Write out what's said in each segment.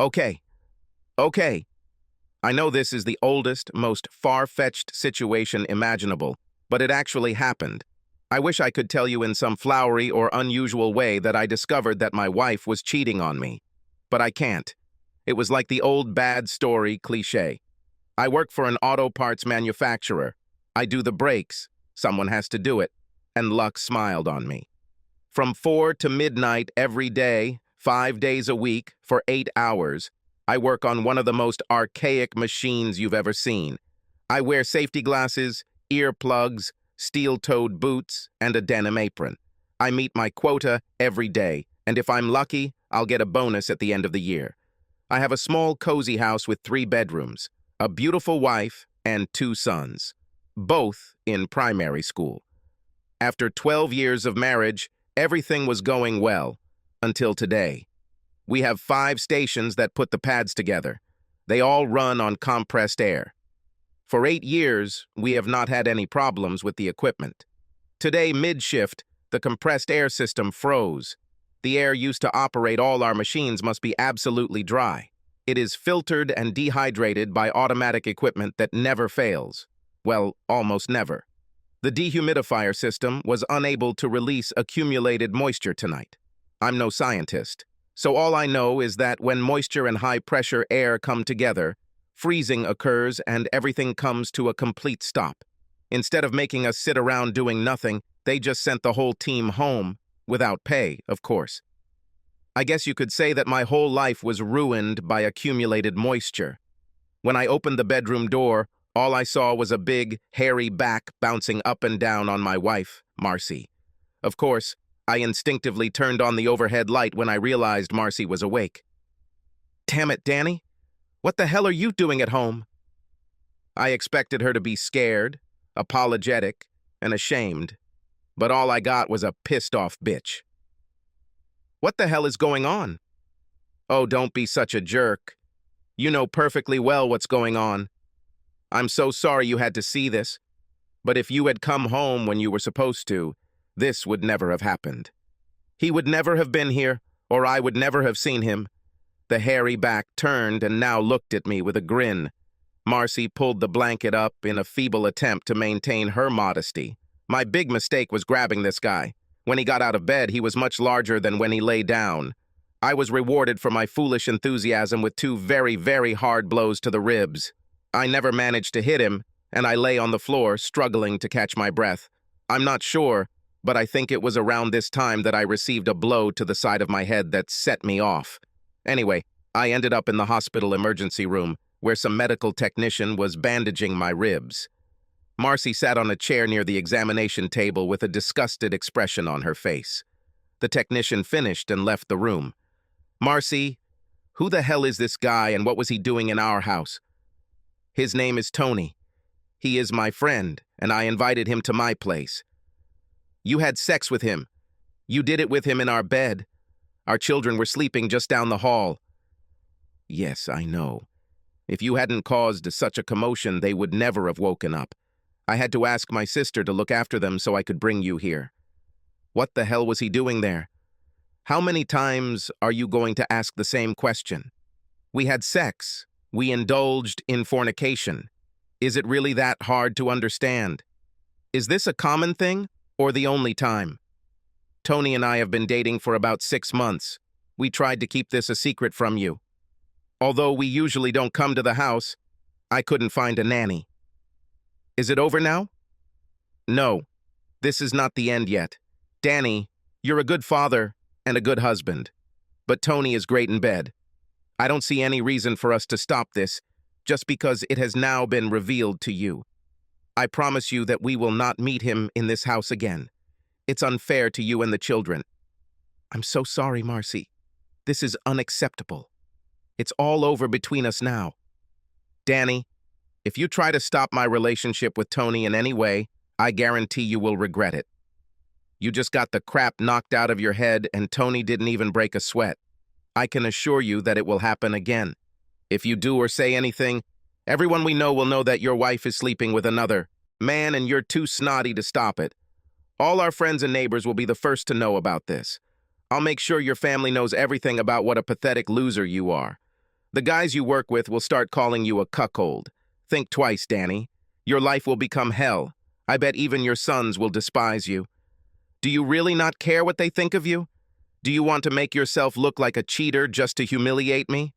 Okay, okay. I know this is the oldest, most far-fetched situation imaginable, but it actually happened. I wish I could tell you in some flowery or unusual way that I discovered that my wife was cheating on me. But I can't. It was like the old bad story cliché. I work for an auto parts manufacturer. I do the brakes. Someone has to do it. And luck smiled on me. From 4 to midnight every day, 5 days a week, for 8 hours, I work on one of the most archaic machines you've ever seen. I wear safety glasses, earplugs, steel-toed boots, and a denim apron. I meet my quota every day, and if I'm lucky, I'll get a bonus at the end of the year. I have a small, cozy house with 3 bedrooms, a beautiful wife, and 2 sons, both in primary school. After 12 years of marriage, everything was going well, until today. We have 5 stations that put the pads together. They all run on compressed air. For 8 years, we have not had any problems with the equipment. Today, mid-shift, the compressed air system froze. The air used to operate all our machines must be absolutely dry. It is filtered and dehydrated by automatic equipment that never fails. Well, almost never. The dehumidifier system was unable to release accumulated moisture tonight. I'm no scientist, so all I know is that when moisture and high-pressure air come together, freezing occurs and everything comes to a complete stop. Instead of making us sit around doing nothing, they just sent the whole team home, without pay, of course. I guess you could say that my whole life was ruined by accumulated moisture. When I opened the bedroom door, all I saw was a big, hairy back bouncing up and down on my wife, Marcy. Of course, I instinctively turned on the overhead light when I realized Marcy was awake. "Damn it, Danny! What the hell are you doing at home?" I expected her to be scared, apologetic, and ashamed, but all I got was a pissed-off bitch. "What the hell is going on?" "Oh, don't be such a jerk. You know perfectly well what's going on. I'm so sorry you had to see this, but if you had come home when you were supposed to, this would never have happened. He would never have been here, or I would never have seen him." The hairy back turned and now looked at me with a grin. Marcy pulled the blanket up in a feeble attempt to maintain her modesty. My big mistake was grabbing this guy. When he got out of bed, he was much larger than when he lay down. I was rewarded for my foolish enthusiasm with 2 very, very hard blows to the ribs. I never managed to hit him, and I lay on the floor, struggling to catch my breath. I'm not sure, but I think it was around this time that I received a blow to the side of my head that set me off. Anyway, I ended up in the hospital emergency room, where some medical technician was bandaging my ribs. Marcy sat on a chair near the examination table with a disgusted expression on her face. The technician finished and left the room. "Marcy, who the hell is this guy and what was he doing in our house?" "His name is Tony. He is my friend, and I invited him to my place." "You had sex with him. You did it with him in our bed. Our children were sleeping just down the hall." "Yes, I know. If you hadn't caused such a commotion, they would never have woken up. I had to ask my sister to look after them so I could bring you here." "What the hell was he doing there? How many times are you going to ask the same question? We had sex. We indulged in fornication. Is it really that hard to understand? Is this a common thing or the only time? Tony and I have been dating for about 6 months. We tried to keep this a secret from you. Although we usually don't come to the house, I couldn't find a nanny. Is it over now?" "No, this is not the end yet. Danny, you're a good father and a good husband, but Tony is great in bed. I don't see any reason for us to stop this just because it has now been revealed to you. I promise you that we will not meet him in this house again. It's unfair to you and the children." "I'm so sorry, Marcy. This is unacceptable. It's all over between us now." "Danny, if you try to stop my relationship with Tony in any way, I guarantee you will regret it. You just got the crap knocked out of your head and Tony didn't even break a sweat. I can assure you that it will happen again. If you do or say anything, everyone we know will know that your wife is sleeping with another man and you're too snotty to stop it. All our friends and neighbors will be the first to know about this. I'll make sure your family knows everything about what a pathetic loser you are. The guys you work with will start calling you a cuckold. Think twice, Danny. Your life will become hell. I bet even your sons will despise you. Do you really not care what they think of you? Do you want to make yourself look like a cheater just to humiliate me?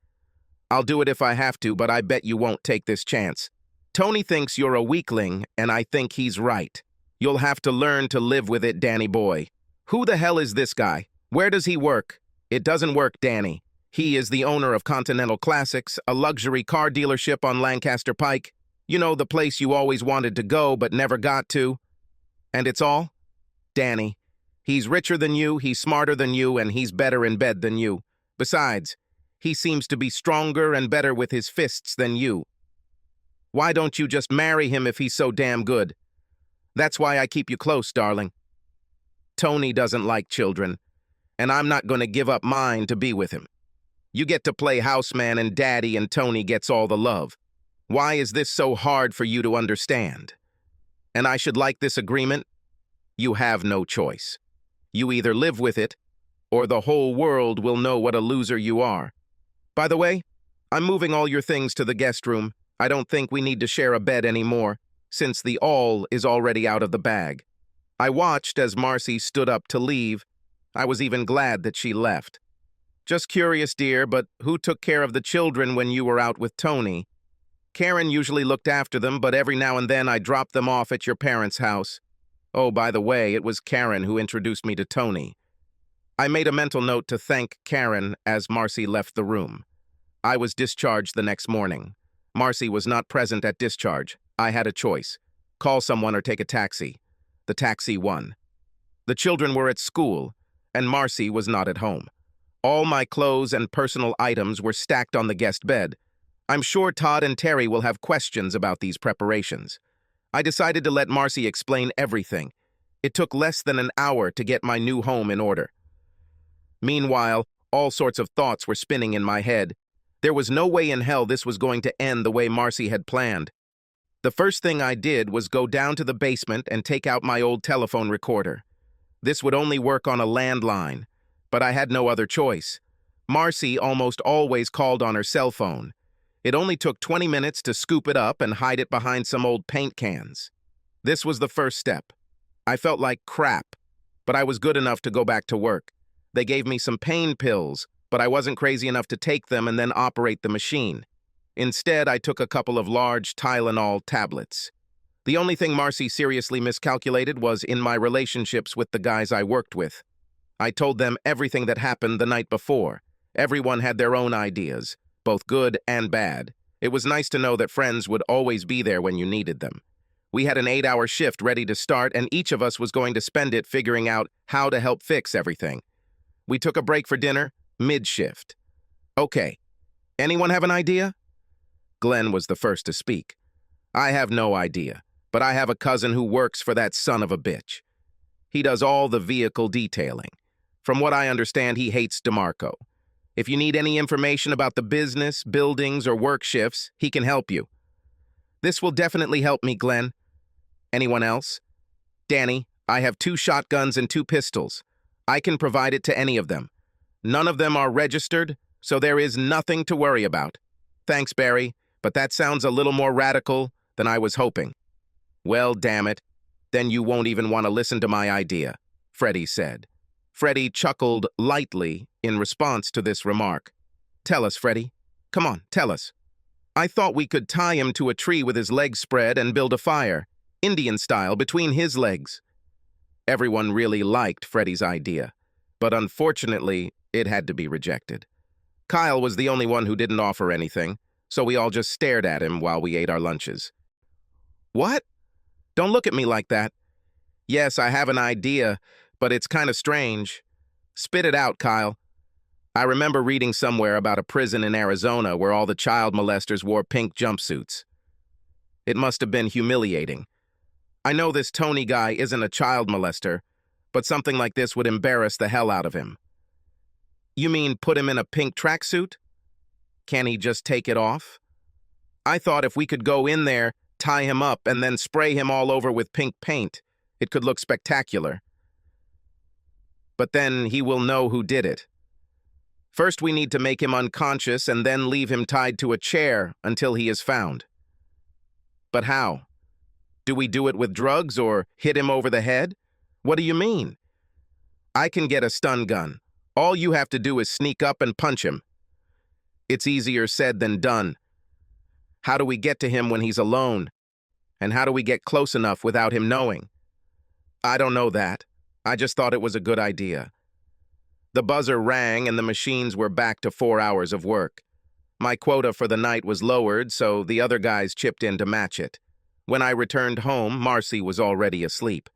I'll do it if I have to, but I bet you won't take this chance. Tony thinks you're a weakling, and I think he's right. You'll have to learn to live with it, Danny boy. Who the hell is this guy? Where does he work? It doesn't work, Danny. He is the owner of Continental Classics, a luxury car dealership on Lancaster Pike. You know, the place you always wanted to go but never got to. And it's all? Danny. He's richer than you, he's smarter than you, and he's better in bed than you. Besides, he seems to be stronger and better with his fists than you. Why don't you just marry him if he's so damn good? That's why I keep you close, darling. Tony doesn't like children, and I'm not going to give up mine to be with him. You get to play houseman and daddy, and Tony gets all the love. Why is this so hard for you to understand? And I should like this agreement? You have no choice. You either live with it, or the whole world will know what a loser you are. By the way, I'm moving all your things to the guest room. I don't think we need to share a bed anymore, since the all is already out of the bag. I watched as Marcy stood up to leave. I was even glad that she left. Just curious, dear, but who took care of the children when you were out with Tony? Karen usually looked after them, but every now and then I dropped them off at your parents' house. Oh, by the way, it was Karen who introduced me to Tony. I made a mental note to thank Karen as Marcy left the room. I was discharged the next morning. Marcy was not present at discharge. I had a choice. Call someone or take a taxi. The taxi won. The children were at school, and Marcy was not at home. All my clothes and personal items were stacked on the guest bed. I'm sure Todd and Terry will have questions about these preparations. I decided to let Marcy explain everything. It took less than an hour to get my new home in order. Meanwhile, all sorts of thoughts were spinning in my head. There was no way in hell this was going to end the way Marcy had planned. The first thing I did was go down to the basement and take out my old telephone recorder. This would only work on a landline, but I had no other choice. Marcy almost always called on her cell phone. It only took 20 minutes to scoop it up and hide it behind some old paint cans. This was the first step. I felt like crap, but I was good enough to go back to work. They gave me some pain pills, but I wasn't crazy enough to take them and then operate the machine. Instead, I took a couple of large Tylenol tablets. The only thing Marcy seriously miscalculated was in my relationships with the guys I worked with. I told them everything that happened the night before. Everyone had their own ideas, both good and bad. It was nice to know that friends would always be there when you needed them. We had an 8-hour shift ready to start, and each of us was going to spend it figuring out how to help fix everything. We took a break for dinner, mid-shift. Okay, anyone have an idea? Glenn was the first to speak. I have no idea, but I have a cousin who works for that son of a bitch. He does all the vehicle detailing. From what I understand, he hates DeMarco. If you need any information about the business, buildings, or work shifts, he can help you. This will definitely help me, Glenn. Anyone else? Danny, I have 2 shotguns and 2 pistols. I can provide it to any of them. None of them are registered, so there is nothing to worry about. Thanks, Barry, but that sounds a little more radical than I was hoping. Well, damn it, then you won't even want to listen to my idea, Freddie said. Freddie chuckled lightly in response to this remark. Tell us, Freddie. Come on, tell us. I thought we could tie him to a tree with his legs spread and build a fire, Indian style, between his legs. Everyone really liked Freddie's idea, but unfortunately, it had to be rejected. Kyle was the only one who didn't offer anything, so we all just stared at him while we ate our lunches. What? Don't look at me like that. Yes, I have an idea, but it's kind of strange. Spit it out, Kyle. I remember reading somewhere about a prison in Arizona where all the child molesters wore pink jumpsuits. It must have been humiliating. I know this Tony guy isn't a child molester, but something like this would embarrass the hell out of him. You mean put him in a pink tracksuit? Can he just take it off? I thought if we could go in there, tie him up, and then spray him all over with pink paint, it could look spectacular. But then he will know who did it. First, we need to make him unconscious and then leave him tied to a chair until he is found. But how? Do we do it with drugs or hit him over the head? What do you mean? I can get a stun gun. All you have to do is sneak up and punch him. It's easier said than done. How do we get to him when he's alone? And how do we get close enough without him knowing? I don't know that. I just thought it was a good idea. The buzzer rang and the machines were back to 4 hours of work. My quota for the night was lowered, so the other guys chipped in to match it. When I returned home, Marcy was already asleep.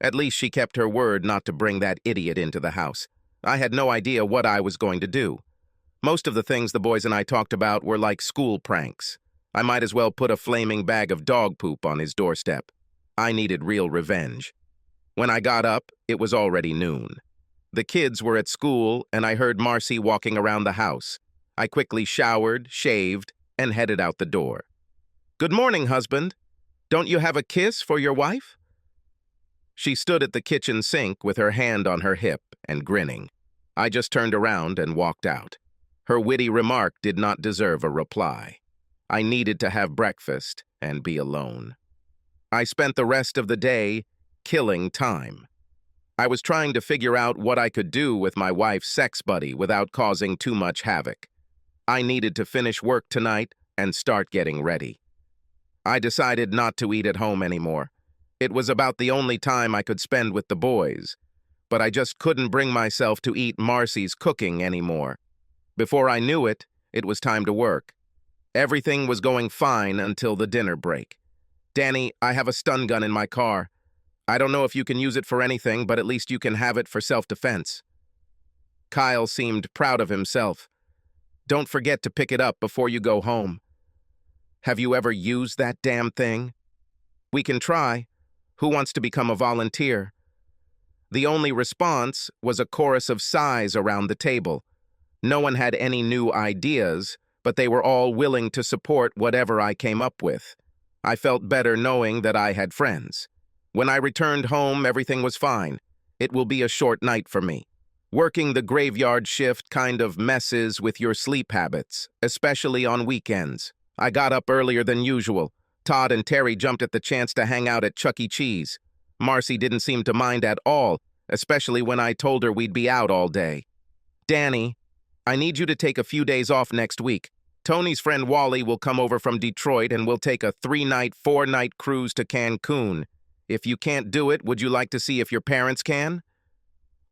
At least she kept her word not to bring that idiot into the house. I had no idea what I was going to do. Most of the things the boys and I talked about were like school pranks. I might as well put a flaming bag of dog poop on his doorstep. I needed real revenge. When I got up, it was already noon. The kids were at school, and I heard Marcy walking around the house. I quickly showered, shaved, and headed out the door. "Good morning, husband. Don't you have a kiss for your wife?" She stood at the kitchen sink with her hand on her hip and grinning. I just turned around and walked out. Her witty remark did not deserve a reply. I needed to have breakfast and be alone. I spent the rest of the day killing time. I was trying to figure out what I could do with my wife's sex buddy without causing too much havoc. I needed to finish work tonight and start getting ready. I decided not to eat at home anymore. It was about the only time I could spend with the boys, but I just couldn't bring myself to eat Marcy's cooking anymore. Before I knew it, it was time to work. Everything was going fine until the dinner break. "Danny, I have a stun gun in my car. I don't know if you can use it for anything, but at least you can have it for self-defense." Kyle seemed proud of himself. "Don't forget to pick it up before you go home." "Have you ever used that damn thing?" "We can try. Who wants to become a volunteer?" The only response was a chorus of sighs around the table. No one had any new ideas, but they were all willing to support whatever I came up with. I felt better knowing that I had friends. When I returned home, everything was fine. It will be a short night for me. Working the graveyard shift kind of messes with your sleep habits, especially on weekends. I got up earlier than usual. Todd and Terry jumped at the chance to hang out at Chuck E. Cheese. Marcy didn't seem to mind at all, especially when I told her we'd be out all day. "Danny, I need you to take a few days off next week. Tony's friend Wally will come over from Detroit and we'll take a 3-night, 4-night cruise to Cancun. If you can't do it, would you like to see if your parents can?"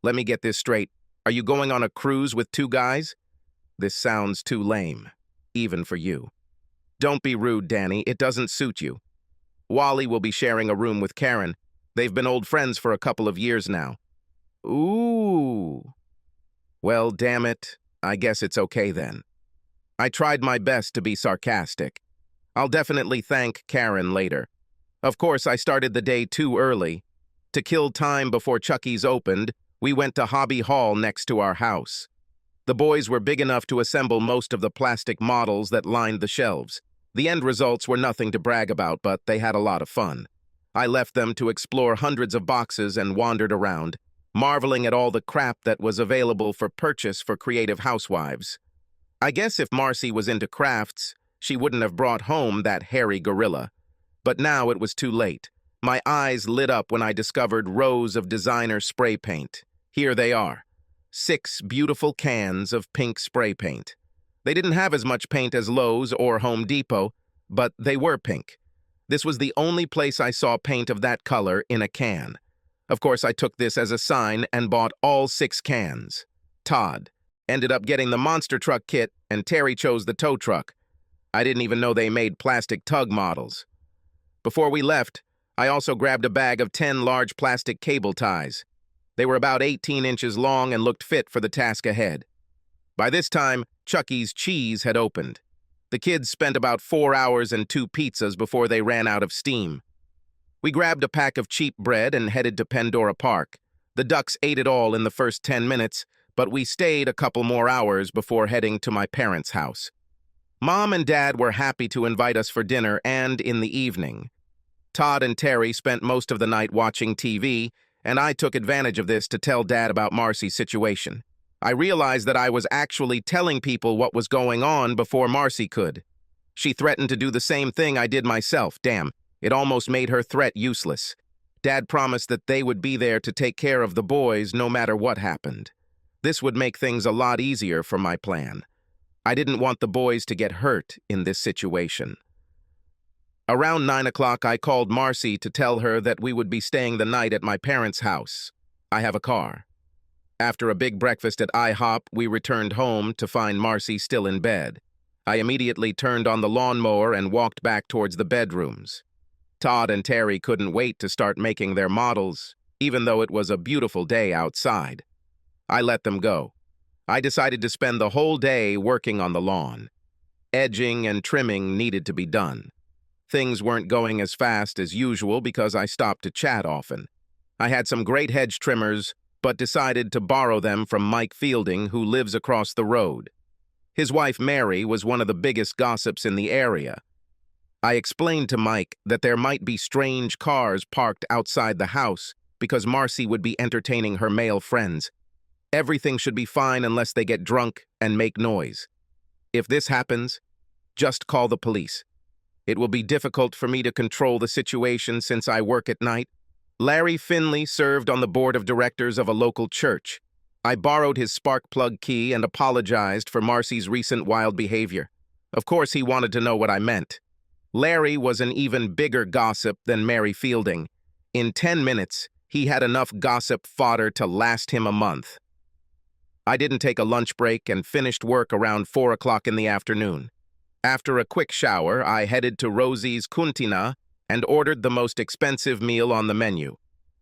Let me get this straight. Are you going on a cruise with 2 guys? This sounds too lame, even for you. Don't be rude, Danny. It doesn't suit you. Wally will be sharing a room with Karen. They've been old friends for a couple of years now. Ooh. Well, damn it. I guess it's okay then. I tried my best to be sarcastic. I'll definitely thank Karen later. Of course, I started the day too early. To kill time before Chucky's opened, we went to Hobby Hall next to our house. The boys were big enough to assemble most of the plastic models that lined the shelves. The end results were nothing to brag about, but they had a lot of fun. I left them to explore hundreds of boxes and wandered around, marveling at all the crap that was available for purchase for creative housewives. I guess if Marcy was into crafts, she wouldn't have brought home that hairy gorilla. But now it was too late. My eyes lit up when I discovered rows of designer spray paint. Here they are. 6 beautiful cans of pink spray paint. They didn't have as much paint as Lowe's or Home Depot, but they were pink. This was the only place I saw paint of that color in a can. Of course, I took this as a sign and bought all 6 cans. Todd ended up getting the monster truck kit, and Terry chose the tow truck. I didn't even know they made plastic tug models. Before we left, I also grabbed a bag of 10 large plastic cable ties. They were about 18 inches long and looked fit for the task ahead. By this time, Chuck E. Cheese had opened. The kids spent about 4 hours and 2 pizzas before they ran out of steam. We grabbed a pack of cheap bread and headed to Pandora Park. The ducks ate it all in the first 10 minutes, but we stayed a couple more hours before heading to my parents' house. Mom and Dad were happy to invite us for dinner and in the evening. Todd and Terry spent most of the night watching TV, and I took advantage of this to tell Dad about Marcy's situation. I realized that I was actually telling people what was going on before Marcy could. She threatened to do the same thing I did myself. Damn, it almost made her threat useless. Dad promised that they would be there to take care of the boys no matter what happened. This would make things a lot easier for my plan. I didn't want the boys to get hurt in this situation. Around 9 o'clock, I called Marcy to tell her that we would be staying the night at my parents' house. I have a car. After a big breakfast at IHOP, we returned home to find Marcy still in bed. I immediately turned on the lawnmower and walked back towards the bedrooms. Todd and Terry couldn't wait to start making their models, even though it was a beautiful day outside. I let them go. I decided to spend the whole day working on the lawn. Edging and trimming needed to be done. Things weren't going as fast as usual because I stopped to chat often. I had some great hedge trimmers, but decided to borrow them from Mike Fielding, who lives across the road. His wife, Mary, was one of the biggest gossips in the area. I explained to Mike that there might be strange cars parked outside the house because Marcy would be entertaining her male friends. Everything should be fine unless they get drunk and make noise. If this happens, just call the police. It will be difficult for me to control the situation since I work at night. Larry Finley served on the board of directors of a local church. I borrowed his spark plug key and apologized for Marcy's recent wild behavior. Of course, he wanted to know what I meant. Larry was an even bigger gossip than Mary Fielding. In 10 minutes, he had enough gossip fodder to last him a month. I didn't take a lunch break and finished work around 4 o'clock in the afternoon. After a quick shower, I headed to Rosie's Cantina and ordered the most expensive meal on the menu.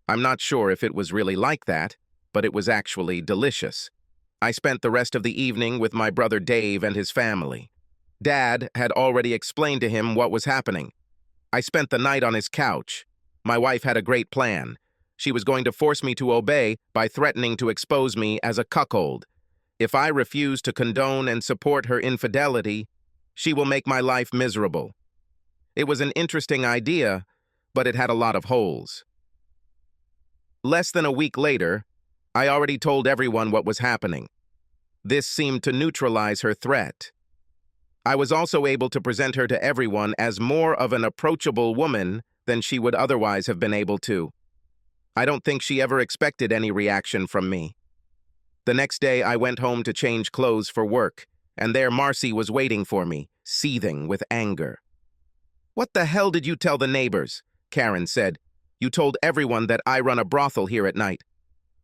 I'm not sure if it was really like that, but it was actually delicious. I spent the rest of the evening with my brother Dave and his family. Dad had already explained to him what was happening. I spent the night on his couch. My wife had a great plan. She was going to force me to obey by threatening to expose me as a cuckold. If I refuse to condone and support her infidelity, she will make my life miserable. It was an interesting idea, but it had a lot of holes. Less than a week later, I already told everyone what was happening. This seemed to neutralize her threat. I was also able to present her to everyone as more of an approachable woman than she would otherwise have been able to. I don't think she ever expected any reaction from me. The next day, I went home to change clothes for work, and there Marcy was waiting for me, seething with anger. "What the hell did you tell the neighbors?" Karen said. "You told everyone that I run a brothel here at night."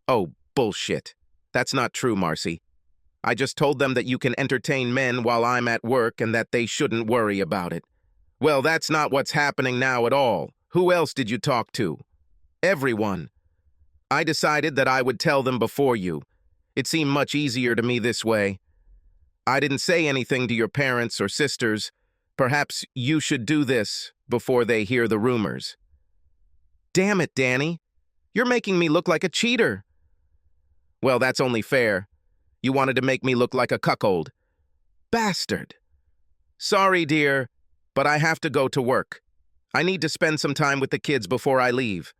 "Oh, bullshit. That's not true, Marcy. I just told them that you can entertain men while I'm at work and that they shouldn't worry about it." "Well, that's not what's happening now at all. Who else did you talk to?" "Everyone. I decided that I would tell them before you. It seemed much easier to me this way. I didn't say anything to your parents or sisters. Perhaps you should do this before they hear the rumors." "Damn it, Danny. You're making me look like a cheater." "Well, that's only fair. You wanted to make me look like a cuckold." "Bastard." "Sorry, dear, but I have to go to work. I need to spend some time with the kids before I leave."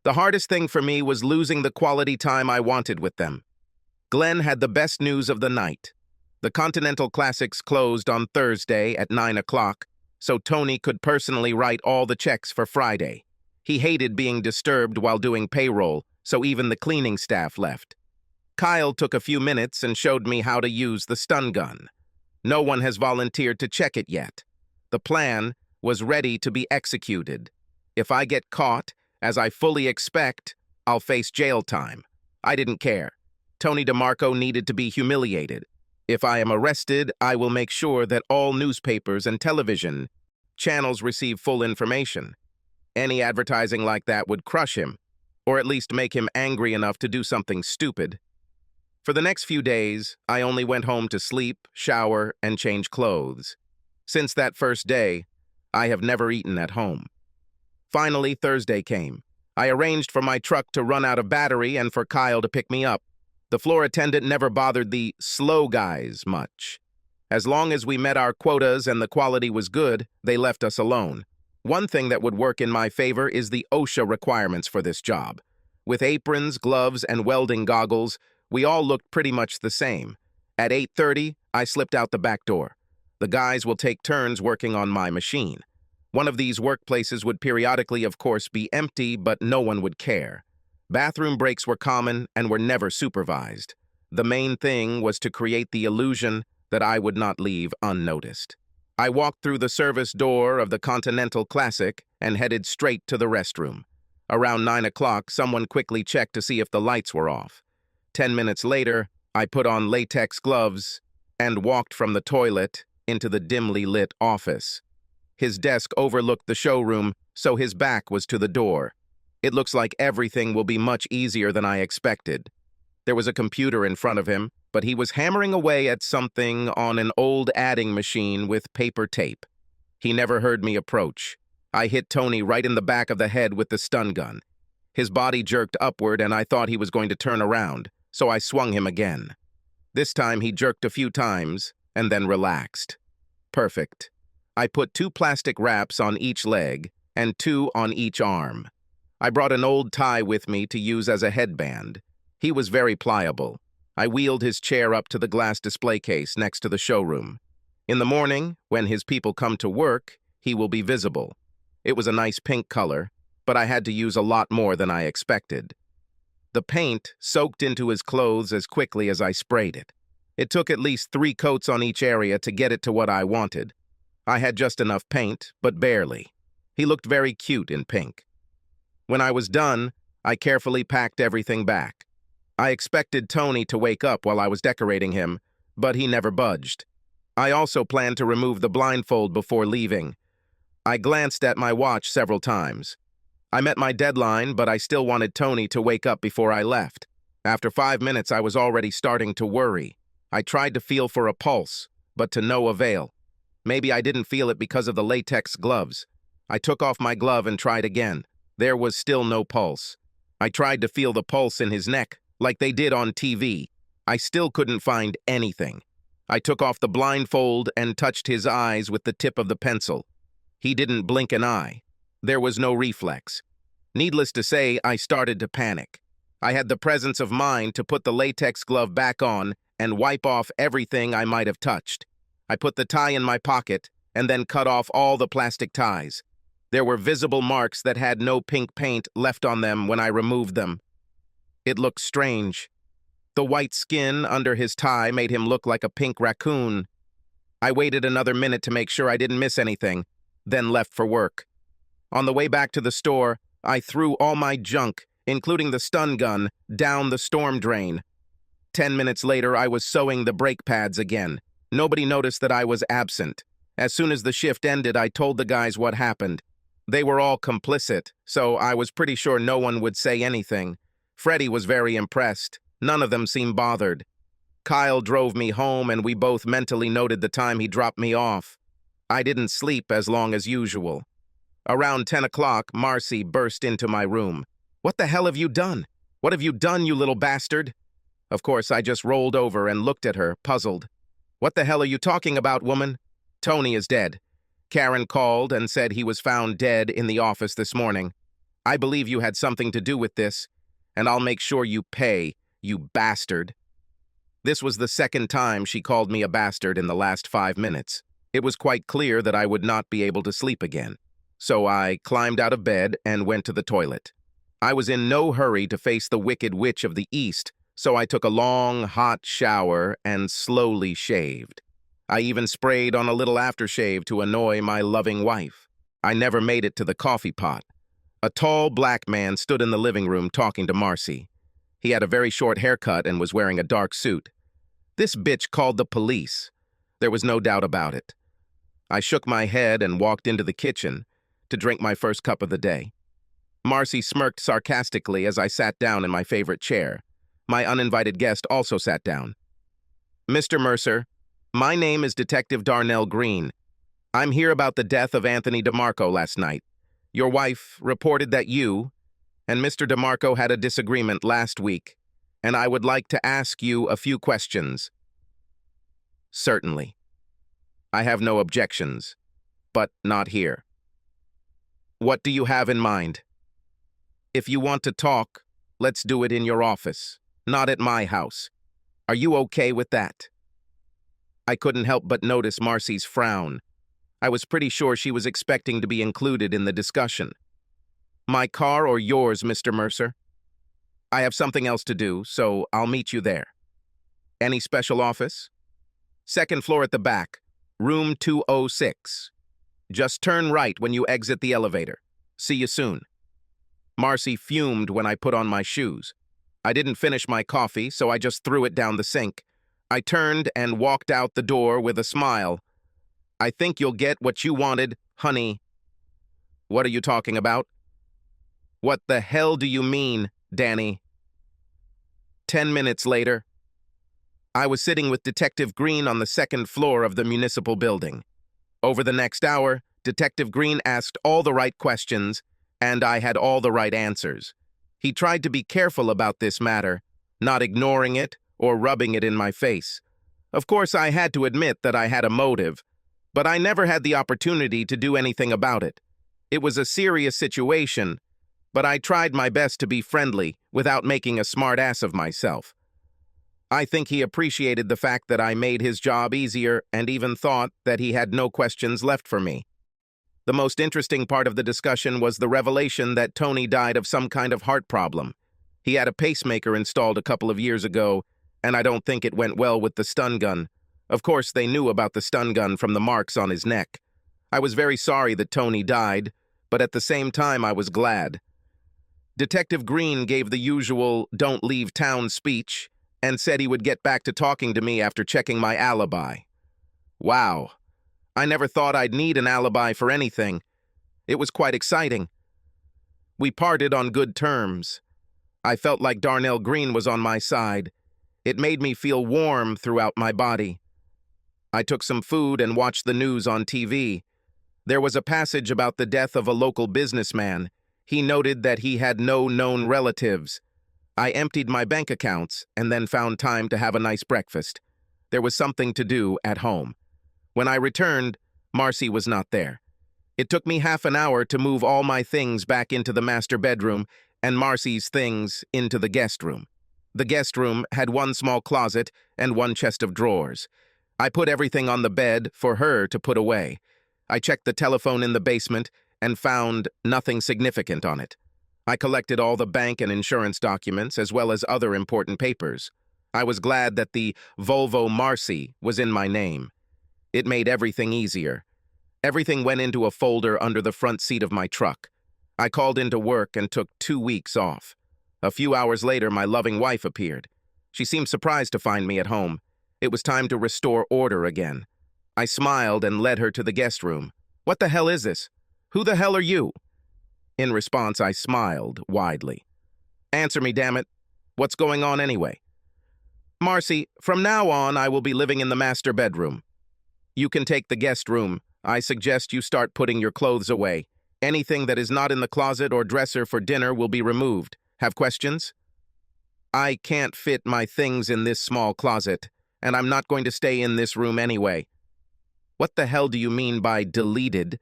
The hardest thing for me was losing the quality time I wanted with them. Glenn had the best news of the night. The Continental Classics closed on Thursday at 9 o'clock, so Tony could personally write all the checks for Friday. He hated being disturbed while doing payroll, so even the cleaning staff left. Kyle took a few minutes and showed me how to use the stun gun. No one has volunteered to check it yet. The plan was ready to be executed. If I get caught, as I fully expect, I'll face jail time. I didn't care. Tony DeMarco needed to be humiliated. If I am arrested, I will make sure that all newspapers and television channels receive full information. Any advertising like that would crush him, or at least make him angry enough to do something stupid. For the next few days, I only went home to sleep, shower, and change clothes. Since that first day, I have never eaten at home. Finally, Thursday came. I arranged for my truck to run out of battery and for Kyle to pick me up. The floor attendant never bothered the slow guys much. As long as we met our quotas and the quality was good, they left us alone. One thing that would work in my favor is the OSHA requirements for this job. With aprons, gloves, and welding goggles, We all looked pretty much the same. At 8:30, I slipped out the back door. The guys will take turns working on my machine. One of these workplaces would periodically, of course, be empty, but no one would care. Bathroom breaks were common and were never supervised. The main thing was to create the illusion that I would not leave unnoticed. I walked through the service door of the Continental Classic and headed straight to the restroom. Around 9 o'clock, someone quickly checked to see if the lights were off. 10 minutes later, I put on latex gloves and walked from the toilet into the dimly lit office. His desk overlooked the showroom, so his back was to the door. It looks like everything will be much easier than I expected. There was a computer in front of him, but he was hammering away at something on an old adding machine with paper tape. He never heard me approach. I hit Tony right in the back of the head with the stun gun. His body jerked upward and I thought he was going to turn around, so I swung him again. This time he jerked a few times and then relaxed. Perfect. I put 2 plastic wraps on each leg and 2 on each arm. I brought an old tie with me to use as a headband. He was very pliable. I wheeled his chair up to the glass display case next to the showroom. In the morning, when his people come to work, he will be visible. It was a nice pink color, but I had to use a lot more than I expected. The paint soaked into his clothes as quickly as I sprayed it. It took at least 3 coats on each area to get it to what I wanted. I had just enough paint, but barely. He looked very cute in pink. When I was done, I carefully packed everything back. I expected Tony to wake up while I was decorating him, but he never budged. I also planned to remove the blindfold before leaving. I glanced at my watch several times. I met my deadline, but I still wanted Tony to wake up before I left. After 5 minutes, I was already starting to worry. I tried to feel for a pulse, but to no avail. Maybe I didn't feel it because of the latex gloves. I took off my glove and tried again. There was still no pulse. I tried to feel the pulse in his neck, like they did on TV. I still couldn't find anything. I took off the blindfold and touched his eyes with the tip of the pencil. He didn't blink an eye. There was no reflex. Needless to say, I started to panic. I had the presence of mind to put the latex glove back on and wipe off everything I might have touched. I put the tie in my pocket and then cut off all the plastic ties. There were visible marks that had no pink paint left on them when I removed them. It looked strange. The white skin under his tie made him look like a pink raccoon. I waited another minute to make sure I didn't miss anything, then left for work. On the way back to the store, I threw all my junk, including the stun gun, down the storm drain. 10 minutes later, I was sewing the brake pads again. Nobody noticed that I was absent. As soon as the shift ended, I told the guys what happened. They were all complicit, so I was pretty sure no one would say anything. Freddie was very impressed. None of them seemed bothered. Kyle drove me home, and we both mentally noted the time he dropped me off. I didn't sleep as long as usual. Around 10 o'clock, Marcy burst into my room. "What the hell have you done? What have you done, you little bastard?" Of course, I just rolled over and looked at her, puzzled. "What the hell are you talking about, woman?" "Tony is dead. Karen called and said he was found dead in the office this morning. I believe you had something to do with this, and I'll make sure you pay, you bastard." This was the second time she called me a bastard in the last 5 minutes. It was quite clear that I would not be able to sleep again. So I climbed out of bed and went to the toilet. I was in no hurry to face the Wicked Witch of the East, so I took a long, hot shower and slowly shaved. I even sprayed on a little aftershave to annoy my loving wife. I never made it to the coffee pot. A tall black man stood in the living room talking to Marcy. He had a very short haircut and was wearing a dark suit. This bitch called the police. There was no doubt about it. I shook my head and walked into the kitchen to drink my first cup of the day. Marcy smirked sarcastically as I sat down in my favorite chair. My uninvited guest also sat down. "Mr. Mercer, my name is Detective Darnell Green. I'm here about the death of Anthony DeMarco last night. Your wife reported that you and Mr. DeMarco had a disagreement last week, and I would like to ask you a few questions." "Certainly. I have no objections, but not here." "What do you have in mind? If you want to talk, let's do it in your office." Not at my house. Are you okay with that? I couldn't help but notice Marcy's frown. I was pretty sure she was expecting to be included in the discussion. My car or yours, Mr. Mercer? I have something else to do, so I'll meet you there. Any special office? Second floor at the back, room 206. Just turn right when you exit the elevator. See you soon. Marcy fumed when I put on my shoes. I didn't finish my coffee, so I just threw it down the sink. I turned and walked out the door with a smile. I think you'll get what you wanted, honey. What are you talking about? What the hell do you mean, Danny? 10 minutes later, I was sitting with Detective Green on the second floor of the municipal building. Over the next hour, Detective Green asked all the right questions, and I had all the right answers. He tried to be careful about this matter, not ignoring it or rubbing it in my face. Of course, I had to admit that I had a motive, but I never had the opportunity to do anything about it. It was a serious situation, but I tried my best to be friendly without making a smart ass of myself. I think he appreciated the fact that I made his job easier and even thought that he had no questions left for me. The most interesting part of the discussion was the revelation that Tony died of some kind of heart problem. He had a pacemaker installed a couple of years ago, and I don't think it went well with the stun gun. Of course, they knew about the stun gun from the marks on his neck. I was very sorry that Tony died, but at the same time I was glad. Detective Green gave the usual "don't leave town" speech and said he would get back to talking to me after checking my alibi. Wow. I never thought I'd need an alibi for anything. It was quite exciting. We parted on good terms. I felt like Darnell Green was on my side. It made me feel warm throughout my body. I took some food and watched the news on TV. There was a passage about the death of a local businessman. He noted that he had no known relatives. I emptied my bank accounts and then found time to have a nice breakfast. There was something to do at home. When I returned, Marcy was not there. It took me half an hour to move all my things back into the master bedroom and Marcy's things into the guest room. The guest room had one small closet and one chest of drawers. I put everything on the bed for her to put away. I checked the telephone in the basement and found nothing significant on it. I collected all the bank and insurance documents as well as other important papers. I was glad that the Volvo Marcy was in my name. It made everything easier. Everything went into a folder under the front seat of my truck. I called into work and took 2 weeks off. A few hours later, my loving wife appeared. She seemed surprised to find me at home. It was time to restore order again. I smiled and led her to the guest room. "What the hell is this? Who the hell are you?" In response, I smiled widely. "Answer me, damn it. What's going on anyway?" "Marcy, from now on, I will be living in the master bedroom. You can take the guest room. I suggest you start putting your clothes away. Anything that is not in the closet or dresser for dinner will be removed. Have questions?" "I can't fit my things in this small closet, and I'm not going to stay in this room anyway." "What the hell do you mean by deleted?"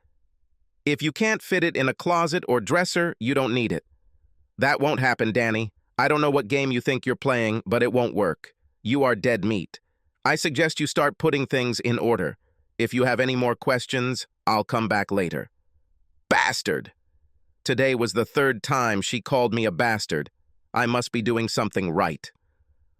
"If you can't fit it in a closet or dresser, you don't need it." "That won't happen, Danny. I don't know what game you think you're playing, but it won't work. You are dead meat. I suggest you start putting things in order. If you have any more questions, I'll come back later." Bastard! Today was the 3rd time she called me a bastard. I must be doing something right.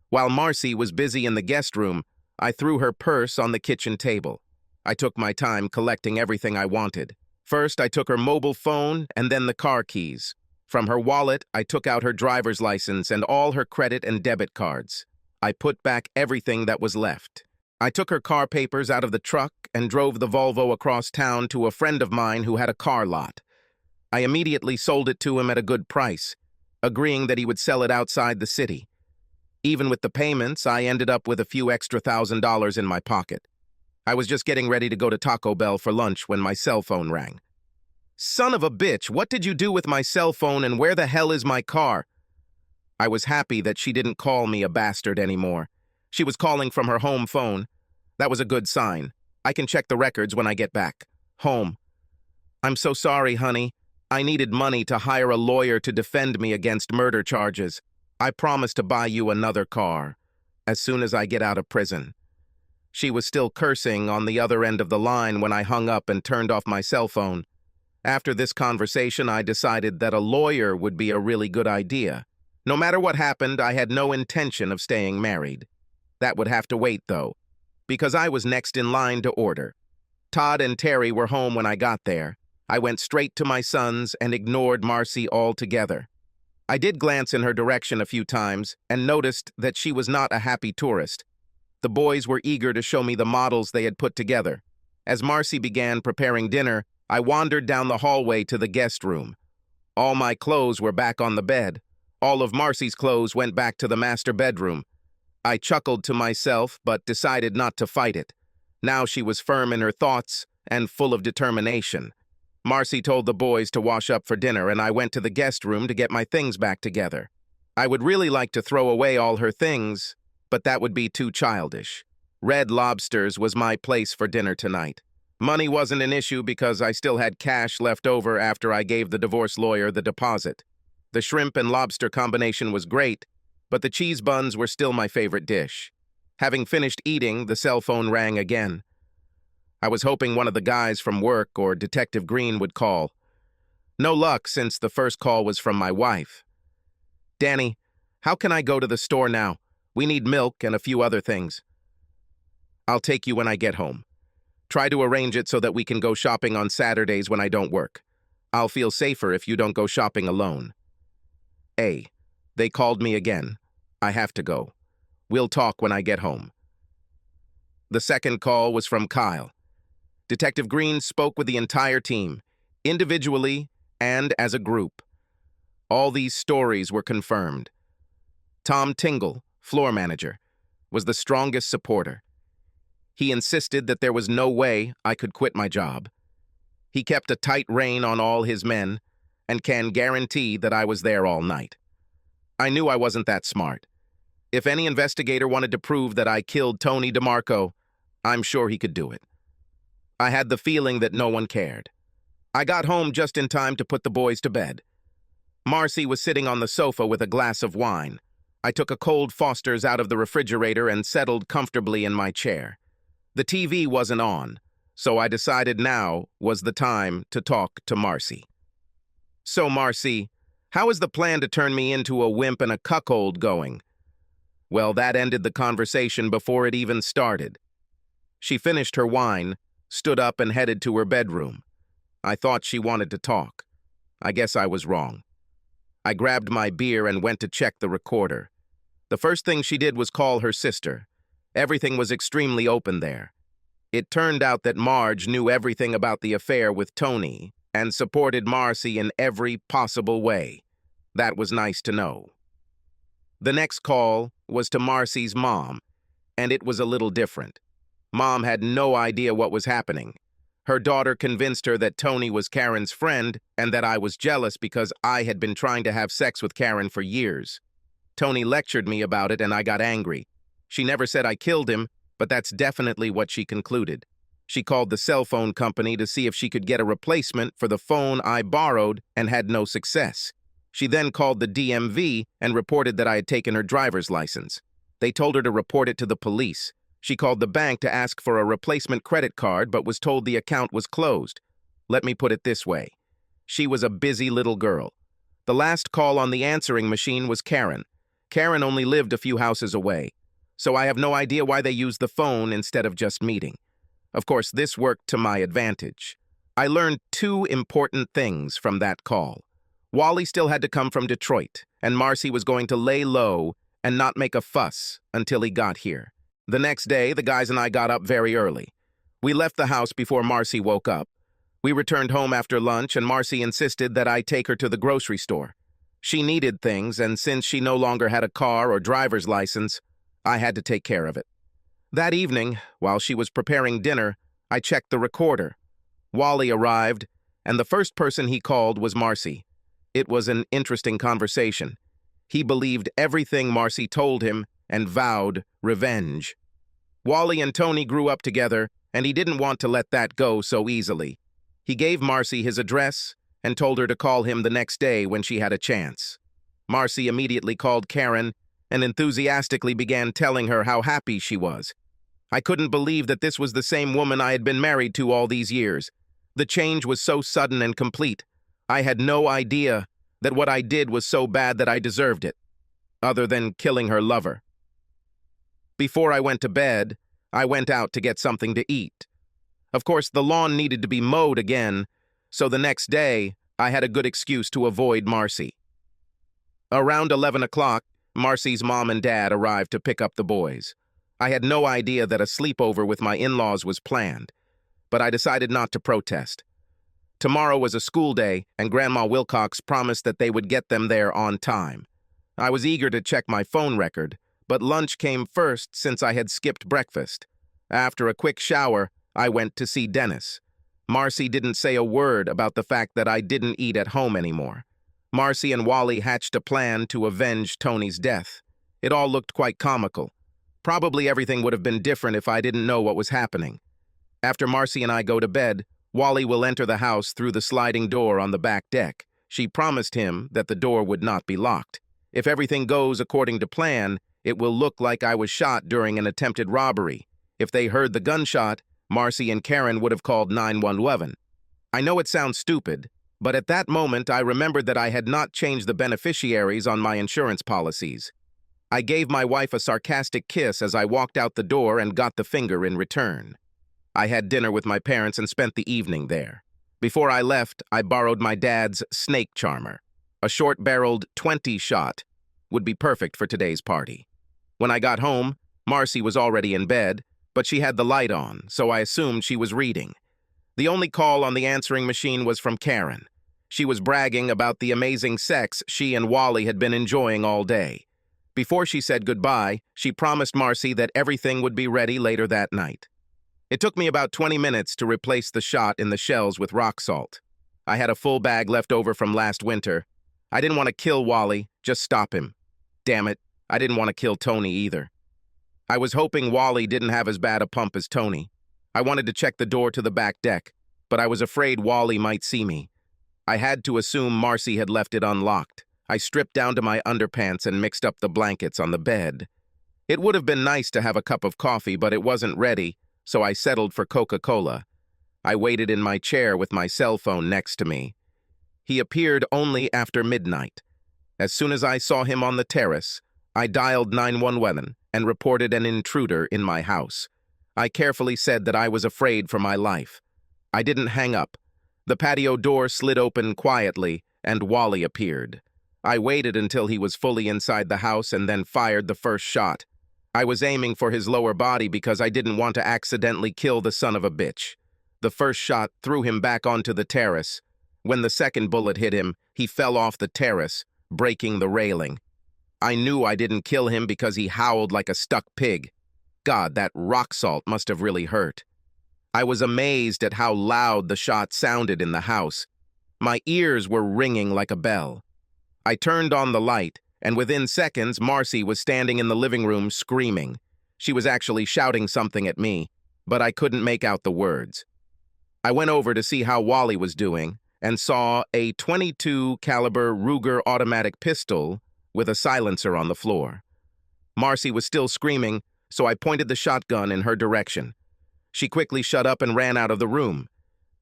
While Marcy was busy in the guest room, I threw her purse on the kitchen table. I took my time collecting everything I wanted. First, I took her mobile phone and then the car keys. From her wallet, I took out her driver's license and all her credit and debit cards. I put back everything that was left. I took her car papers out of the truck and drove the Volvo across town to a friend of mine who had a car lot. I immediately sold it to him at a good price, agreeing that he would sell it outside the city. Even with the payments, I ended up with a few extra $1,000s in my pocket. I was just getting ready to go to Taco Bell for lunch when my cell phone rang. "Son of a bitch, what did you do with my cell phone and where the hell is my car?" I was happy that she didn't call me a bastard anymore. She was calling from her home phone. That was a good sign. I can check the records when I get back. Home. "I'm so sorry, honey. I needed money to hire a lawyer to defend me against murder charges. I promise to buy you another car as soon as I get out of prison." She was still cursing on the other end of the line when I hung up and turned off my cell phone. After this conversation, I decided that a lawyer would be a really good idea. No matter what happened, I had no intention of staying married. That would have to wait, though, because I was next in line to order. Todd and Terry were home when I got there. I went straight to my sons and ignored Marcy altogether. I did glance in her direction a few times and noticed that she was not a happy tourist. The boys were eager to show me the models they had put together. As Marcy began preparing dinner, I wandered down the hallway to the guest room. All my clothes were back on the bed. All of Marcy's clothes went back to the master bedroom. I chuckled to myself, but decided not to fight it. Now she was firm in her thoughts and full of determination. Marcy told the boys to wash up for dinner, and I went to the guest room to get my things back together. I would really like to throw away all her things, but that would be too childish. Red Lobster's was my place for dinner tonight. Money wasn't an issue because I still had cash left over after I gave the divorce lawyer the deposit. The shrimp and lobster combination was great, but the cheese buns were still my favorite dish. Having finished eating, the cell phone rang again. I was hoping one of the guys from work or Detective Green would call. No luck since the first call was from my wife. "Danny, how can I go to the store now? We need milk and a few other things." "I'll take you when I get home. Try to arrange it so that we can go shopping on Saturdays when I don't work. I'll feel safer if you don't go shopping alone." They called me again. I have to go. We'll talk when I get home. The second call was from Kyle. Detective Green spoke with the entire team, individually and as a group. All these stories were confirmed. Tom Tingle, floor manager, was the strongest supporter. He insisted that there was no way I could quit my job. He kept a tight rein on all his men and can guarantee that I was there all night. I knew I wasn't that smart. If any investigator wanted to prove that I killed Tony DeMarco, I'm sure he could do it. I had the feeling that no one cared. I got home just in time to put the boys to bed. Marcy was sitting on the sofa with a glass of wine. I took a cold Foster's out of the refrigerator and settled comfortably in my chair. The TV wasn't on, so I decided now was the time to talk to Marcy. "So, Marcy, how is the plan to turn me into a wimp and a cuckold going?" Well, that ended the conversation before it even started. She finished her wine, stood up and headed to her bedroom. I thought she wanted to talk. I guess I was wrong. I grabbed my beer and went to check the recorder. The first thing she did was call her sister. Everything was extremely open there. It turned out that Marge knew everything about the affair with Tony and supported Marcy in every possible way. That was nice to know. The next call was to Marcy's mom, and it was a little different. Mom had no idea what was happening. Her daughter convinced her that Tony was Karen's friend and that I was jealous because I had been trying to have sex with Karen for years. Tony lectured me about it and I got angry. She never said I killed him, but that's definitely what she concluded. She called the cell phone company to see if she could get a replacement for the phone I borrowed and had no success. She then called the DMV and reported that I had taken her driver's license. They told her to report it to the police. She called the bank to ask for a replacement credit card but was told the account was closed. Let me put it this way. She was a busy little girl. The last call on the answering machine was Karen. Karen only lived a few houses away, so I have no idea why they used the phone instead of just meeting. Of course, this worked to my advantage. I learned two important things from that call. Wally still had to come from Detroit, and Marcy was going to lay low and not make a fuss until he got here. The next day, the guys and I got up very early. We left the house before Marcy woke up. We returned home after lunch, and Marcy insisted that I take her to the grocery store. She needed things, and since she no longer had a car or driver's license, I had to take care of it. That evening, while she was preparing dinner, I checked the recorder. Wally arrived, and the first person he called was Marcy. It was an interesting conversation. He believed everything Marcy told him and vowed revenge. Wally and Tony grew up together, and he didn't want to let that go so easily. He gave Marcy his address and told her to call him the next day when she had a chance. Marcy immediately called Karen and enthusiastically began telling her how happy she was. I couldn't believe that this was the same woman I had been married to all these years. The change was so sudden and complete. I had no idea that what I did was so bad that I deserved it, other than killing her lover. Before I went to bed, I went out to get something to eat. Of course, the lawn needed to be mowed again, so the next day, I had a good excuse to avoid Marcy. Around 11 o'clock, Marcy's mom and dad arrived to pick up the boys. I had no idea that a sleepover with my in-laws was planned, but I decided not to protest. Tomorrow was a school day, and Grandma Wilcox promised that they would get them there on time. I was eager to check my phone record, but lunch came first since I had skipped breakfast. After a quick shower, I went to see Dennis. Marcy didn't say a word about the fact that I didn't eat at home anymore. Marcy and Wally hatched a plan to avenge Tony's death. It all looked quite comical. Probably everything would have been different if I didn't know what was happening. After Marcy and I go to bed, Wally will enter the house through the sliding door on the back deck. She promised him that the door would not be locked. If everything goes according to plan, it will look like I was shot during an attempted robbery. If they heard the gunshot, Marcy and Karen would have called 911. I know it sounds stupid, but at that moment I remembered that I had not changed the beneficiaries on my insurance policies. I gave my wife a sarcastic kiss as I walked out the door and got the finger in return. I had dinner with my parents and spent the evening there. Before I left, I borrowed my dad's snake charmer. A short-barreled 20-shot would be perfect for today's party. When I got home, Marcy was already in bed, but she had the light on, so I assumed she was reading. The only call on the answering machine was from Karen. She was bragging about the amazing sex she and Wally had been enjoying all day. Before she said goodbye, she promised Marcy that everything would be ready later that night. It took me about 20 minutes to replace the shot in the shells with rock salt. I had a full bag left over from last winter. I didn't want to kill Wally, just stop him. Damn it, I didn't want to kill Tony either. I was hoping Wally didn't have as bad a pump as Tony. I wanted to check the door to the back deck, but I was afraid Wally might see me. I had to assume Marcy had left it unlocked. I stripped down to my underpants and mixed up the blankets on the bed. It would have been nice to have a cup of coffee, but it wasn't ready, so I settled for Coca-Cola. I waited in my chair with my cell phone next to me. He appeared only after midnight. As soon as I saw him on the terrace, I dialed 911 and reported an intruder in my house. I carefully said that I was afraid for my life. I didn't hang up. The patio door slid open quietly, and Wally appeared. I waited until he was fully inside the house and then fired the first shot. I was aiming for his lower body because I didn't want to accidentally kill the son of a bitch. The first shot threw him back onto the terrace. When the second bullet hit him, he fell off the terrace, breaking the railing. I knew I didn't kill him because he howled like a stuck pig. God, that rock salt must have really hurt. I was amazed at how loud the shot sounded in the house. My ears were ringing like a bell. I turned on the light, and within seconds, Marcy was standing in the living room screaming. She was actually shouting something at me, but I couldn't make out the words. I went over to see how Wally was doing and saw a .22 caliber Ruger automatic pistol with a silencer on the floor. Marcy was still screaming, so I pointed the shotgun in her direction. She quickly shut up and ran out of the room.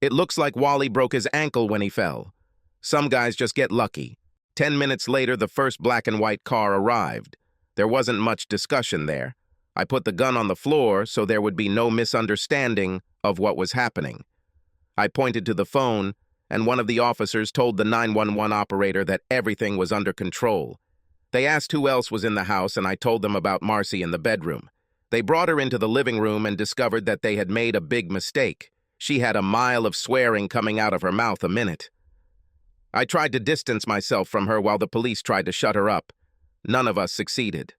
It looks like Wally broke his ankle when he fell. Some guys just get lucky. 10 minutes later, the first black and white car arrived. There wasn't much discussion there. I put the gun on the floor so there would be no misunderstanding of what was happening. I pointed to the phone, and one of the officers told the 911 operator that everything was under control. They asked who else was in the house, and I told them about Marcy in the bedroom. They brought her into the living room and discovered that they had made a big mistake. She had a mile of swearing coming out of her mouth a minute. I tried to distance myself from her while the police tried to shut her up. None of us succeeded.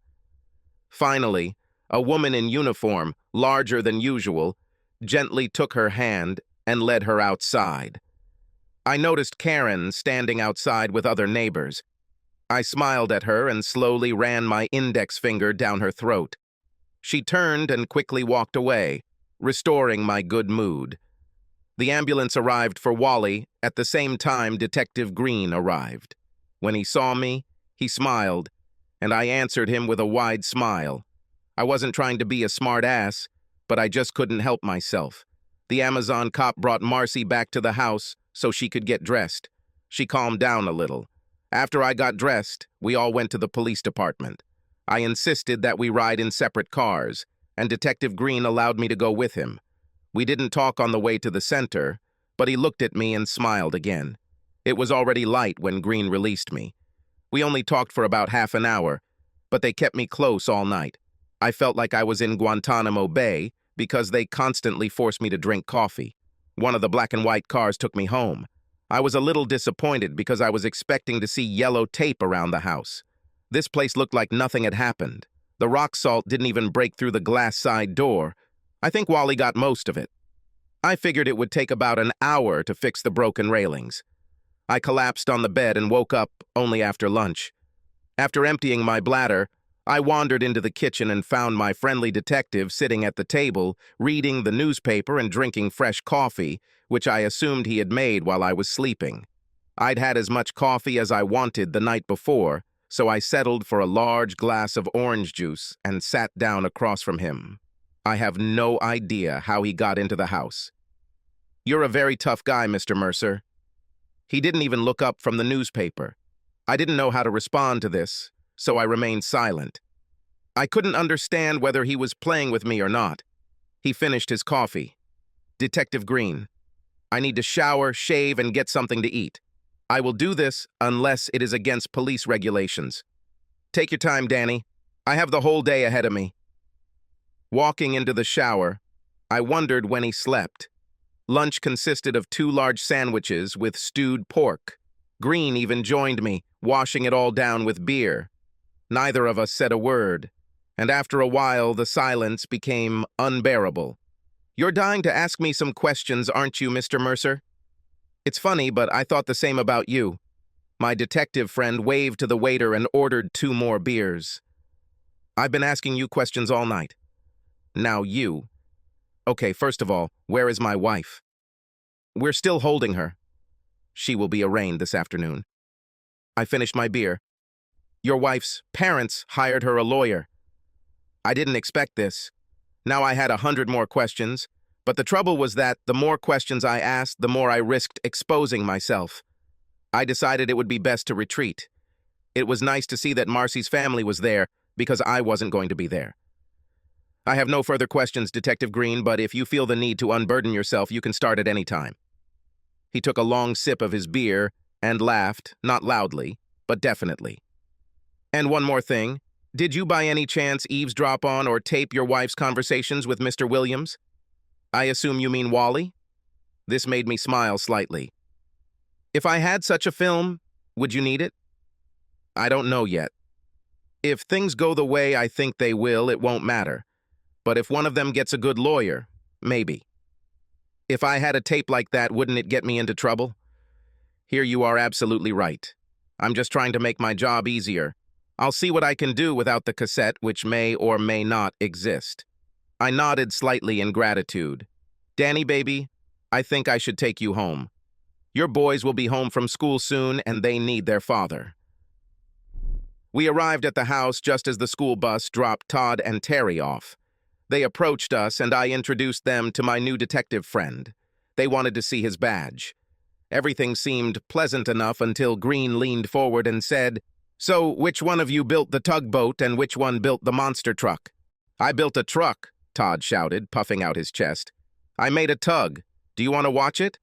Finally, a woman in uniform, larger than usual, gently took her hand and led her outside. I noticed Karen standing outside with other neighbors. I smiled at her and slowly ran my index finger down her throat. She turned and quickly walked away, restoring my good mood. The ambulance arrived for Wally. At the same time, Detective Green arrived. When he saw me, He smiled, and I answered him with a wide smile. I wasn't trying to be a smart ass, but I just couldn't help myself. The Amazon cop brought Marcy back to the house so she could get dressed. She calmed down a little. After I got dressed, we all went to the police department. I insisted that we ride in separate cars, and Detective Green allowed me to go with him. We didn't talk on the way to the center, but he looked at me and smiled again. It was already light when Green released me. We only talked for about half an hour, but they kept me close all night. I felt like I was in Guantanamo Bay because they constantly forced me to drink coffee. One of the black and white cars took me home. I was a little disappointed because I was expecting to see yellow tape around the house. This place looked like nothing had happened. The rock salt didn't even break through the glass side door. I think Wally got most of it. I figured it would take about an hour to fix the broken railings. I collapsed on the bed and woke up only after lunch. After emptying my bladder, I wandered into the kitchen and found my friendly detective sitting at the table, reading the newspaper and drinking fresh coffee, which I assumed he had made while I was sleeping. I'd had as much coffee as I wanted the night before, so I settled for a large glass of orange juice and sat down across from him. I have no idea how he got into the house. "You're a very tough guy, Mr. Mercer." He didn't even look up from the newspaper. I didn't know how to respond to this, so I remained silent. I couldn't understand whether he was playing with me or not. He finished his coffee. "Detective Green, I need to shower, shave, and get something to eat. I will do this unless it is against police regulations. Take your time, Danny. I have the whole day ahead of me." Walking into the shower, I wondered when he slept. Lunch consisted of 2 large sandwiches with stewed pork. Green even joined me, washing it all down with beer. Neither of us said a word, and after a while the silence became unbearable. "You're dying to ask me some questions, aren't you, Mr. Mercer? It's funny, but I thought the same about you." My detective friend waved to the waiter and ordered 2 more beers. "I've been asking you questions all night. Now you. Okay, first of all, where is my wife?" "We're still holding her. She will be arraigned this afternoon." I finished my beer. "Your wife's parents hired her a lawyer." I didn't expect this. Now I had 100 more questions, but the trouble was that the more questions I asked, the more I risked exposing myself. I decided it would be best to retreat. It was nice to see that Marcy's family was there because I wasn't going to be there. "I have no further questions, Detective Green, but if you feel the need to unburden yourself, you can start at any time." He took a long sip of his beer and laughed, not loudly, but definitely. "And one more thing. Did you by any chance eavesdrop on or tape your wife's conversations with Mr. Williams? I assume you mean Wally?" This made me smile slightly. "If I had such a film, would you need it?" "I don't know yet. If things go the way I think they will, it won't matter. But if one of them gets a good lawyer, maybe. If I had a tape like that, wouldn't it get me into trouble?" "Here you are absolutely right. I'm just trying to make my job easier. I'll see what I can do without the cassette, which may or may not exist." I nodded slightly in gratitude. "Danny, baby, I think I should take you home. Your boys will be home from school soon, and they need their father." We arrived at the house just as the school bus dropped Todd and Terry off. They approached us, and I introduced them to my new detective friend. They wanted to see his badge. Everything seemed pleasant enough until Green leaned forward and said, "So, which one of you built the tugboat and which one built the monster truck?" "I built a truck," Todd shouted, puffing out his chest. "I made a tug. Do you want to watch it?"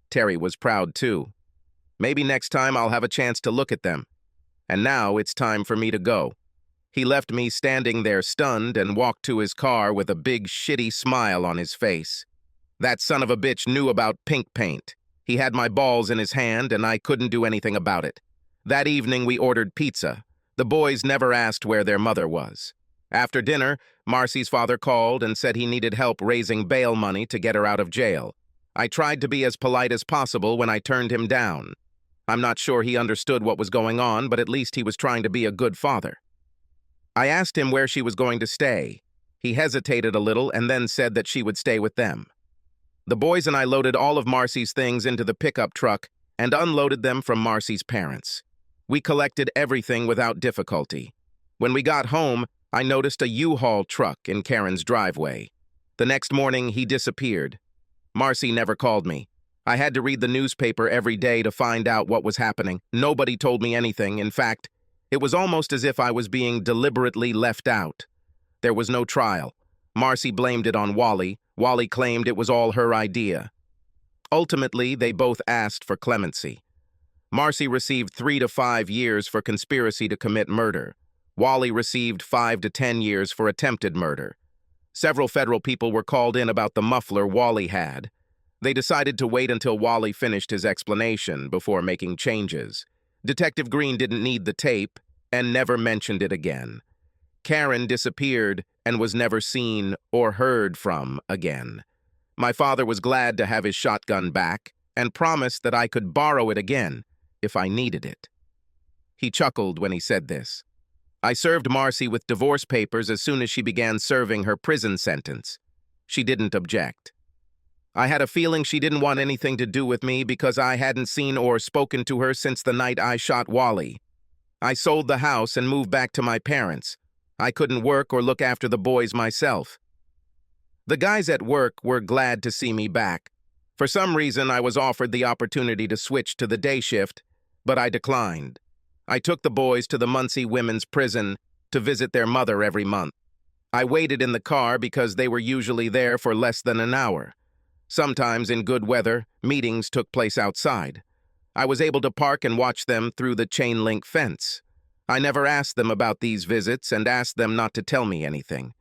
Terry was proud too. Maybe next time I'll have a chance to look at them. And now it's time for me to go. He left me standing there stunned and walked to his car with a big shitty smile on his face. That son of a bitch knew about pink paint. He had my balls in his hand and I couldn't do anything about it. That evening we ordered pizza. The boys never asked where their mother was. After dinner, Marcy's father called and said he needed help raising bail money to get her out of jail. I tried to be as polite as possible when I turned him down. I'm not sure he understood what was going on, but at least he was trying to be a good father. I asked him where she was going to stay. He hesitated a little and then said that she would stay with them. The boys and I loaded all of Marcy's things into the pickup truck and unloaded them from Marcy's parents. We collected everything without difficulty. When we got home, I noticed a U-Haul truck in Karen's driveway. The next morning, he disappeared. Marcy never called me. I had to read the newspaper every day to find out what was happening. Nobody told me anything. In fact, it was almost as if I was being deliberately left out. There was no trial. Marcy blamed it on Wally. Wally claimed it was all her idea. Ultimately, they both asked for clemency. Marcy received 3 to 5 years for conspiracy to commit murder. Wally received 5 to 10 years for attempted murder. Several federal people were called in about the muffler Wally had. They decided to wait until Wally finished his explanation before making changes. Detective Green didn't need the tape and never mentioned it again. Karen disappeared and was never seen or heard from again. My father was glad to have his shotgun back and promised that I could borrow it again if I needed it. He chuckled when he said this. I served Marcy with divorce papers as soon as she began serving her prison sentence. She didn't object. I had a feeling she didn't want anything to do with me because I hadn't seen or spoken to her since the night I shot Wally. I sold the house and moved back to my parents. I couldn't work or look after the boys myself. The guys at work were glad to see me back. For some reason, I was offered the opportunity to switch to the day shift, but I declined. I took the boys to the Muncie Women's Prison to visit their mother every month. I waited in the car because they were usually there for less than an hour. Sometimes, in good weather, meetings took place outside. I was able to park and watch them through the chain-link fence. I never asked them about these visits and asked them not to tell me anything.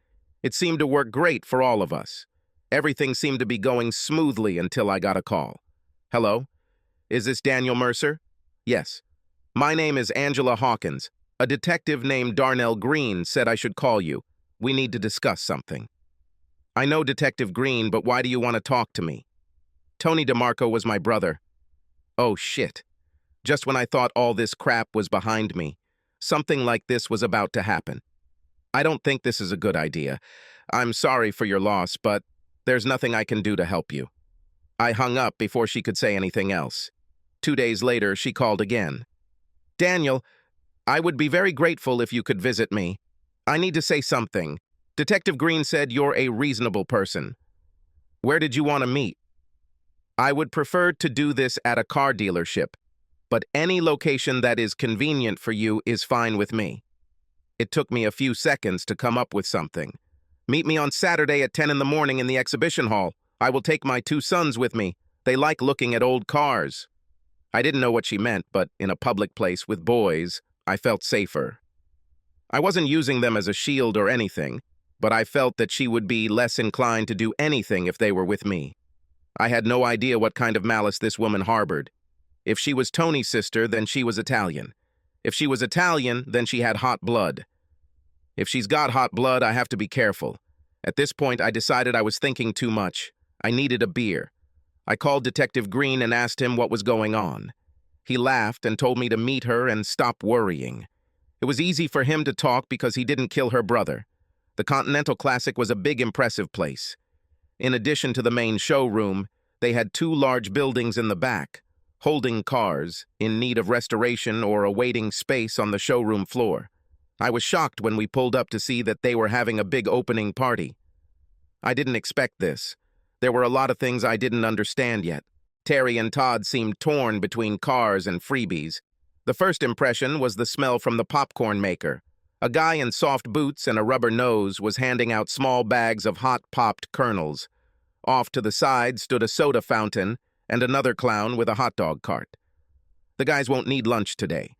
It seemed to work great for all of us. Everything seemed to be going smoothly until I got a call. Hello? Is this Daniel Mercer? Yes. My name is Angela Hawkins. A detective named Darnell Green said I should call you. We need to discuss something. I know Detective Green, but why do you want to talk to me? Tony DeMarco was my brother. Oh, shit. Just when I thought all this crap was behind me, something like this was about to happen. I don't think this is a good idea. I'm sorry for your loss, but there's nothing I can do to help you. I hung up before she could say anything else. 2 days later, she called again. Daniel, I would be very grateful if you could visit me. I need to say something. Detective Green said you're a reasonable person. Where did you want to meet? I would prefer to do this at a car dealership, but any location that is convenient for you is fine with me. It took me a few seconds to come up with something. Meet me on Saturday at 10 in the morning in the exhibition hall. I will take my 2 sons with me. They like looking at old cars. I didn't know what she meant, but in a public place with boys, I felt safer. I wasn't using them as a shield or anything, but I felt that she would be less inclined to do anything if they were with me. I had no idea what kind of malice this woman harbored. If she was Tony's sister, then she was Italian. If she was Italian, then she had hot blood. If she's got hot blood, I have to be careful. At this point, I decided I was thinking too much. I needed a beer. I called Detective Green and asked him what was going on. He laughed and told me to meet her and stop worrying. It was easy for him to talk because he didn't kill her brother. The Continental Classic was a big, impressive place. In addition to the main showroom, they had 2 large buildings in the back, holding cars in need of restoration or awaiting space on the showroom floor. I was shocked when we pulled up to see that they were having a big opening party. I didn't expect this. There were a lot of things I didn't understand yet. Terry and Todd seemed torn between cars and freebies. The first impression was the smell from the popcorn maker. A guy in soft boots and a rubber nose was handing out small bags of hot-popped kernels. Off to the side stood a soda fountain and another clown with a hot dog cart. The guys won't need lunch today.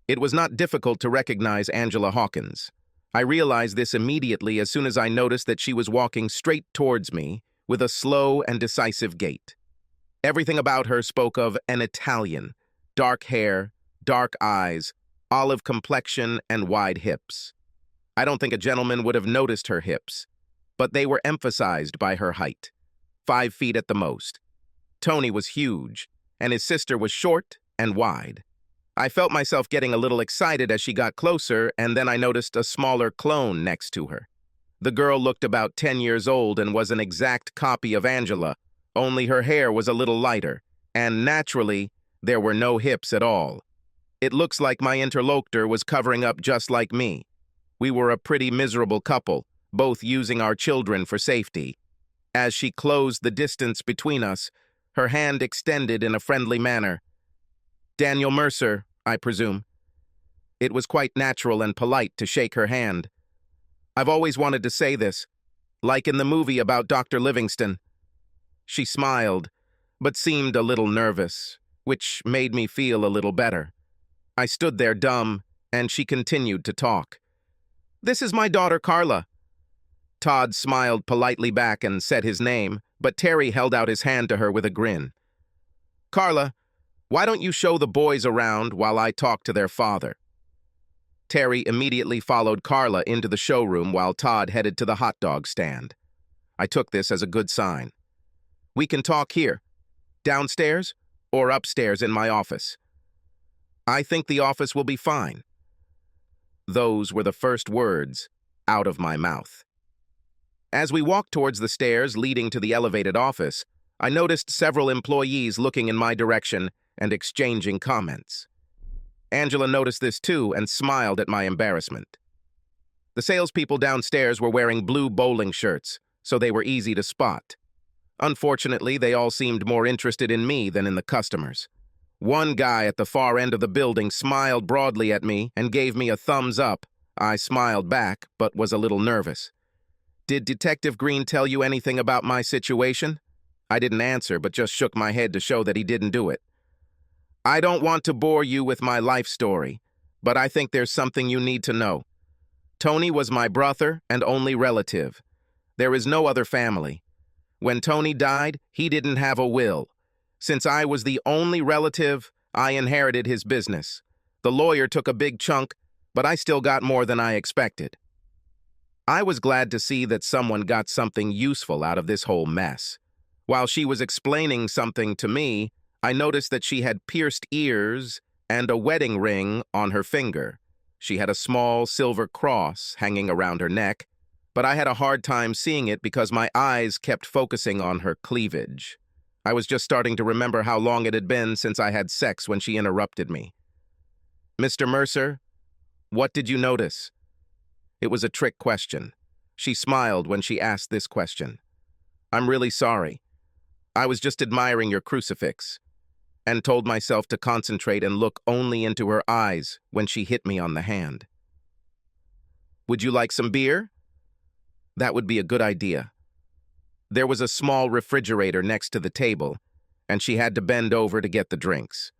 It was not difficult to recognize Angela Hawkins. I realized this immediately as soon as I noticed that she was walking straight towards me with a slow and decisive gait. Everything about her spoke of an Italian. Dark hair, dark eyes, olive complexion, and wide hips. I don't think a gentleman would have noticed her hips, but they were emphasized by her height, 5 feet at the most. Tony was huge, and his sister was short and wide. I felt myself getting a little excited as she got closer, and then I noticed a smaller clone next to her. The girl looked about 10 years old and was an exact copy of Angela, only her hair was a little lighter, and naturally, there were no hips at all. It looks like my interlocutor was covering up just like me. We were a pretty miserable couple, both using our children for safety. As she closed the distance between us, her hand extended in a friendly manner. Daniel Mercer, I presume. It was quite natural and polite to shake her hand. I've always wanted to say this, like in the movie about Dr. Livingston. She smiled, but seemed a little nervous, which made me feel a little better. I stood there dumb, and she continued to talk. This is my daughter, Carla. Todd smiled politely back and said his name, but Terry held out his hand to her with a grin. Carla, why don't you show the boys around while I talk to their father? Terry immediately followed Carla into the showroom while Todd headed to the hot dog stand. I took this as a good sign. We can talk here, downstairs or upstairs in my office. I think the office will be fine. Those were the first words out of my mouth. As we walked towards the stairs leading to the elevated office, I noticed several employees looking in my direction and exchanging comments. Angela noticed this too and smiled at my embarrassment. The salespeople downstairs were wearing blue bowling shirts, so they were easy to spot. Unfortunately, they all seemed more interested in me than in the customers. One guy at the far end of the building smiled broadly at me and gave me a thumbs up. I smiled back, but was a little nervous. Did Detective Green tell you anything about my situation? I didn't answer, but just shook my head to show that he didn't do it. I don't want to bore you with my life story, but I think there's something you need to know. Tony was my brother and only relative. There is no other family. When Tony died, he didn't have a will. Since I was the only relative, I inherited his business. The lawyer took a big chunk, but I still got more than I expected. I was glad to see that someone got something useful out of this whole mess. While she was explaining something to me, I noticed that she had pierced ears and a wedding ring on her finger. She had a small silver cross hanging around her neck, but I had a hard time seeing it because my eyes kept focusing on her cleavage. I was just starting to remember how long it had been since I had sex when she interrupted me. Mr. Mercer, what did you notice? It was a trick question. She smiled when she asked this question. I'm really sorry. I was just admiring your crucifix, and told myself to concentrate and look only into her eyes when she hit me on the hand. Would you like some beer? That would be a good idea. There was a small refrigerator next to the table, and she had to bend over to get the drinks.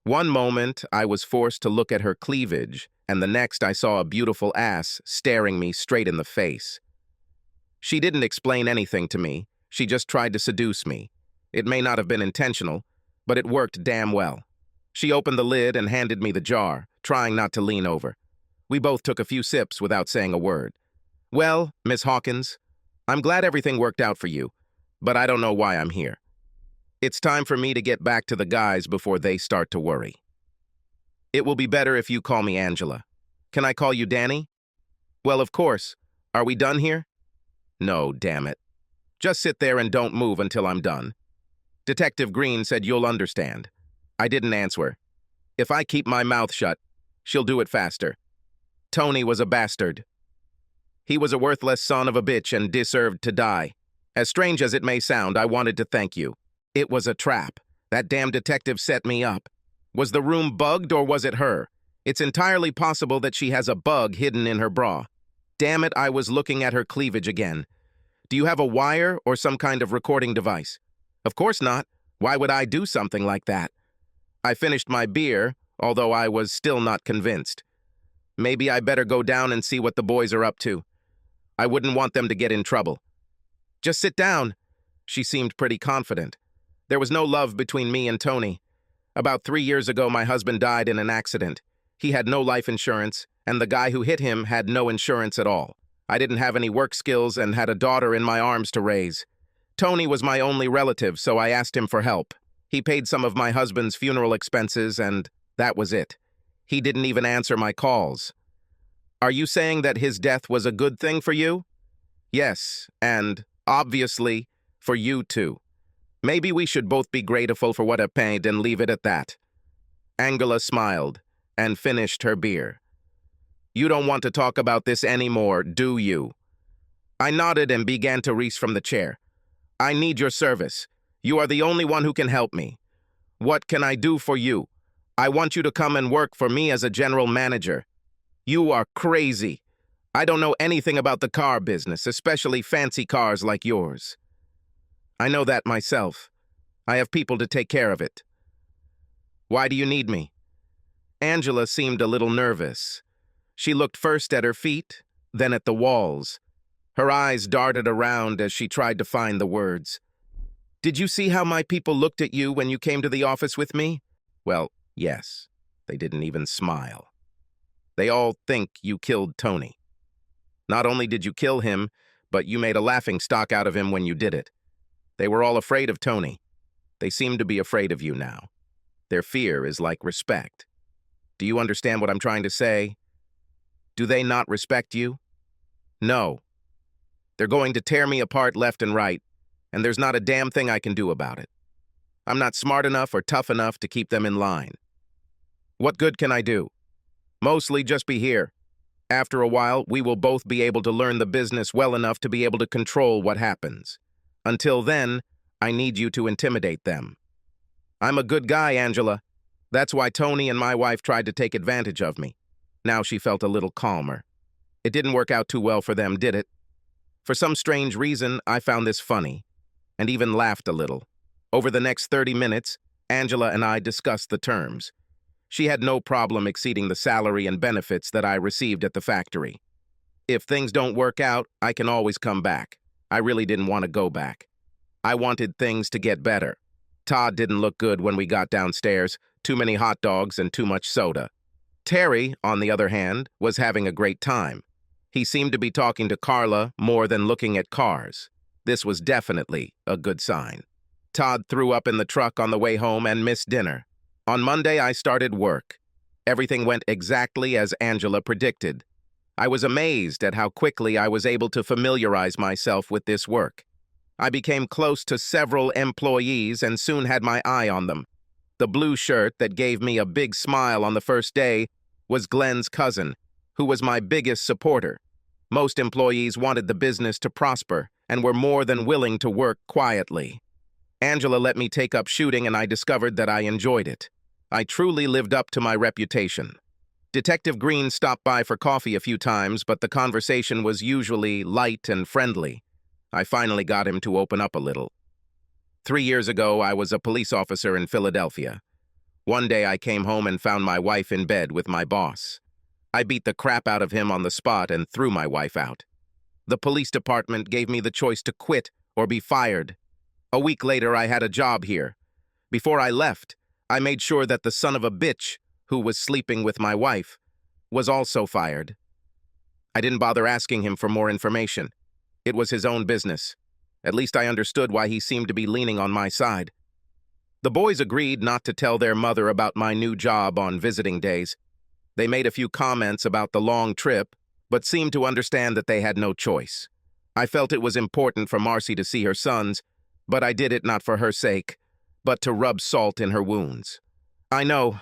One moment, I was forced to look at her cleavage, and the next I saw a beautiful ass staring me straight in the face. She didn't explain anything to me. She just tried to seduce me. It may not have been intentional, but it worked damn well. She opened the lid and handed me the jar, trying not to lean over. We both took a few sips without saying a word. Well, Miss Hawkins, I'm glad everything worked out for you, but I don't know why I'm here. It's time for me to get back to the guys before they start to worry. It will be better if you call me Angela. Can I call you Danny? Well, of course. Are we done here? No, damn it. Just sit there and don't move until I'm done. Detective Green said you'll understand. I didn't answer. If I keep my mouth shut, she'll do it faster. Tony was a bastard. He was a worthless son of a bitch and deserved to die. As strange as it may sound, I wanted to thank you. It was a trap. That damn detective set me up. Was the room bugged or was it her? It's entirely possible that she has a bug hidden in her bra. Damn it, I was looking at her cleavage again. Do you have a wire or some kind of recording device? Of course not. Why would I do something like that? I finished my beer, although I was still not convinced. Maybe I better go down and see what the boys are up to. I wouldn't want them to get in trouble. Just sit down. She seemed pretty confident. There was no love between me and Tony. About 3 years ago, my husband died in an accident. He had no life insurance, and the guy who hit him had no insurance at all. I didn't have any work skills and had a daughter in my arms to raise. Tony was my only relative, so I asked him for help. He paid some of my husband's funeral expenses, and that was it. He didn't even answer my calls. Are you saying that his death was a good thing for you? Yes, and, obviously, for you too. Maybe we should both be grateful for what happened and leave it at that. Angela smiled and finished her beer. You don't want to talk about this anymore, do you? I nodded and began to reach from the chair. I need your service. You are the only one who can help me. What can I do for you? I want you to come and work for me as a general manager. You are crazy. I don't know anything about the car business, especially fancy cars like yours. I know that myself. I have people to take care of it. Why do you need me? Angela seemed a little nervous. She looked first at her feet, then at the walls. Her eyes darted around as she tried to find the words. Did you see how my people looked at you when you came to the office with me? Well, yes. They didn't even smile. They all think you killed Tony. Not only did you kill him, but you made a laughingstock out of him when you did it. They were all afraid of Tony. They seem to be afraid of you now. Their fear is like respect. Do you understand what I'm trying to say? Do they not respect you? No. They're going to tear me apart left and right, and there's not a damn thing I can do about it. I'm not smart enough or tough enough to keep them in line. What good can I do? Mostly just be here. After a while, we will both be able to learn the business well enough to be able to control what happens. Until then, I need you to intimidate them. I'm a good guy, Angela. That's why Tony and my wife tried to take advantage of me. Now she felt a little calmer. It didn't work out too well for them, did it? For some strange reason, I found this funny, and even laughed a little. Over the next 30 minutes, Angela and I discussed the terms. She had no problem exceeding the salary and benefits that I received at the factory. If things don't work out, I can always come back. I really didn't want to go back. I wanted things to get better. Todd didn't look good when we got downstairs, too many hot dogs and too much soda. Terry, on the other hand, was having a great time. He seemed to be talking to Carla more than looking at cars. This was definitely a good sign. Todd threw up in the truck on the way home and missed dinner. On Monday, I started work. Everything went exactly as Angela predicted. I was amazed at how quickly I was able to familiarize myself with this work. I became close to several employees and soon had my eye on them. The blue shirt that gave me a big smile on the first day was Glenn's cousin, who was my biggest supporter. Most employees wanted the business to prosper and were more than willing to work quietly. Angela let me take up shooting and I discovered that I enjoyed it. I truly lived up to my reputation. Detective Green stopped by for coffee a few times, but the conversation was usually light and friendly. I finally got him to open up a little. 3 years ago, I was a police officer in Philadelphia. One day I came home and found my wife in bed with my boss. I beat the crap out of him on the spot and threw my wife out. The police department gave me the choice to quit or be fired. A week later, I had a job here. Before I left, I made sure that the son of a bitch, who was sleeping with my wife, was also fired. I didn't bother asking him for more information. It was his own business. At least I understood why he seemed to be leaning on my side. The boys agreed not to tell their mother about my new job on visiting days. They made a few comments about the long trip, but seemed to understand that they had no choice. I felt it was important for Marcy to see her sons, but I did it not for her sake, but to rub salt in her wounds. I know,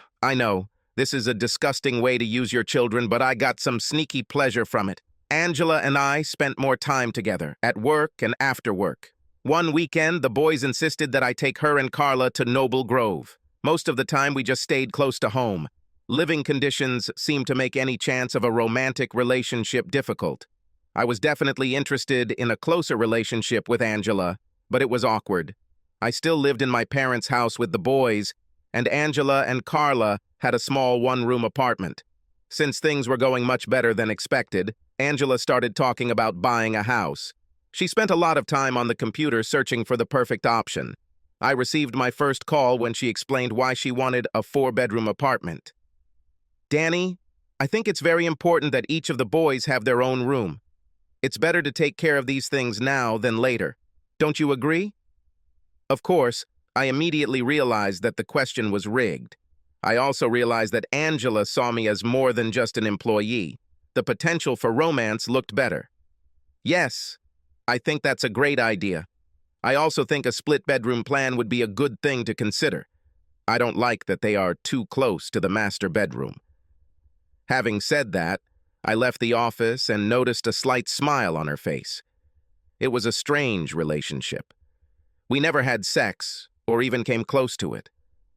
this is a disgusting way to use your children, but I got some sneaky pleasure from it. Angela and I spent more time together, at work and after work. One weekend, the boys insisted that I take her and Carla to Noble Grove. Most of the time, we just stayed close to home. Living conditions seemed to make any chance of a romantic relationship difficult. I was definitely interested in a closer relationship with Angela, but it was awkward. I still lived in my parents' house with the boys, and Angela and Carla had a small one-room apartment. Since things were going much better than expected, Angela started talking about buying a house. She spent a lot of time on the computer searching for the perfect option. I received my first call when she explained why she wanted a 4-bedroom apartment. Danny, I think it's very important that each of the boys have their own room. It's better to take care of these things now than later. Don't you agree? Of course, I immediately realized that the question was rigged. I also realized that Angela saw me as more than just an employee. The potential for romance looked better. Yes, I think that's a great idea. I also think a split-bedroom plan would be a good thing to consider. I don't like that they are too close to the master bedroom. Having said that, I left the office and noticed a slight smile on her face. It was a strange relationship. We never had sex, or even came close to it.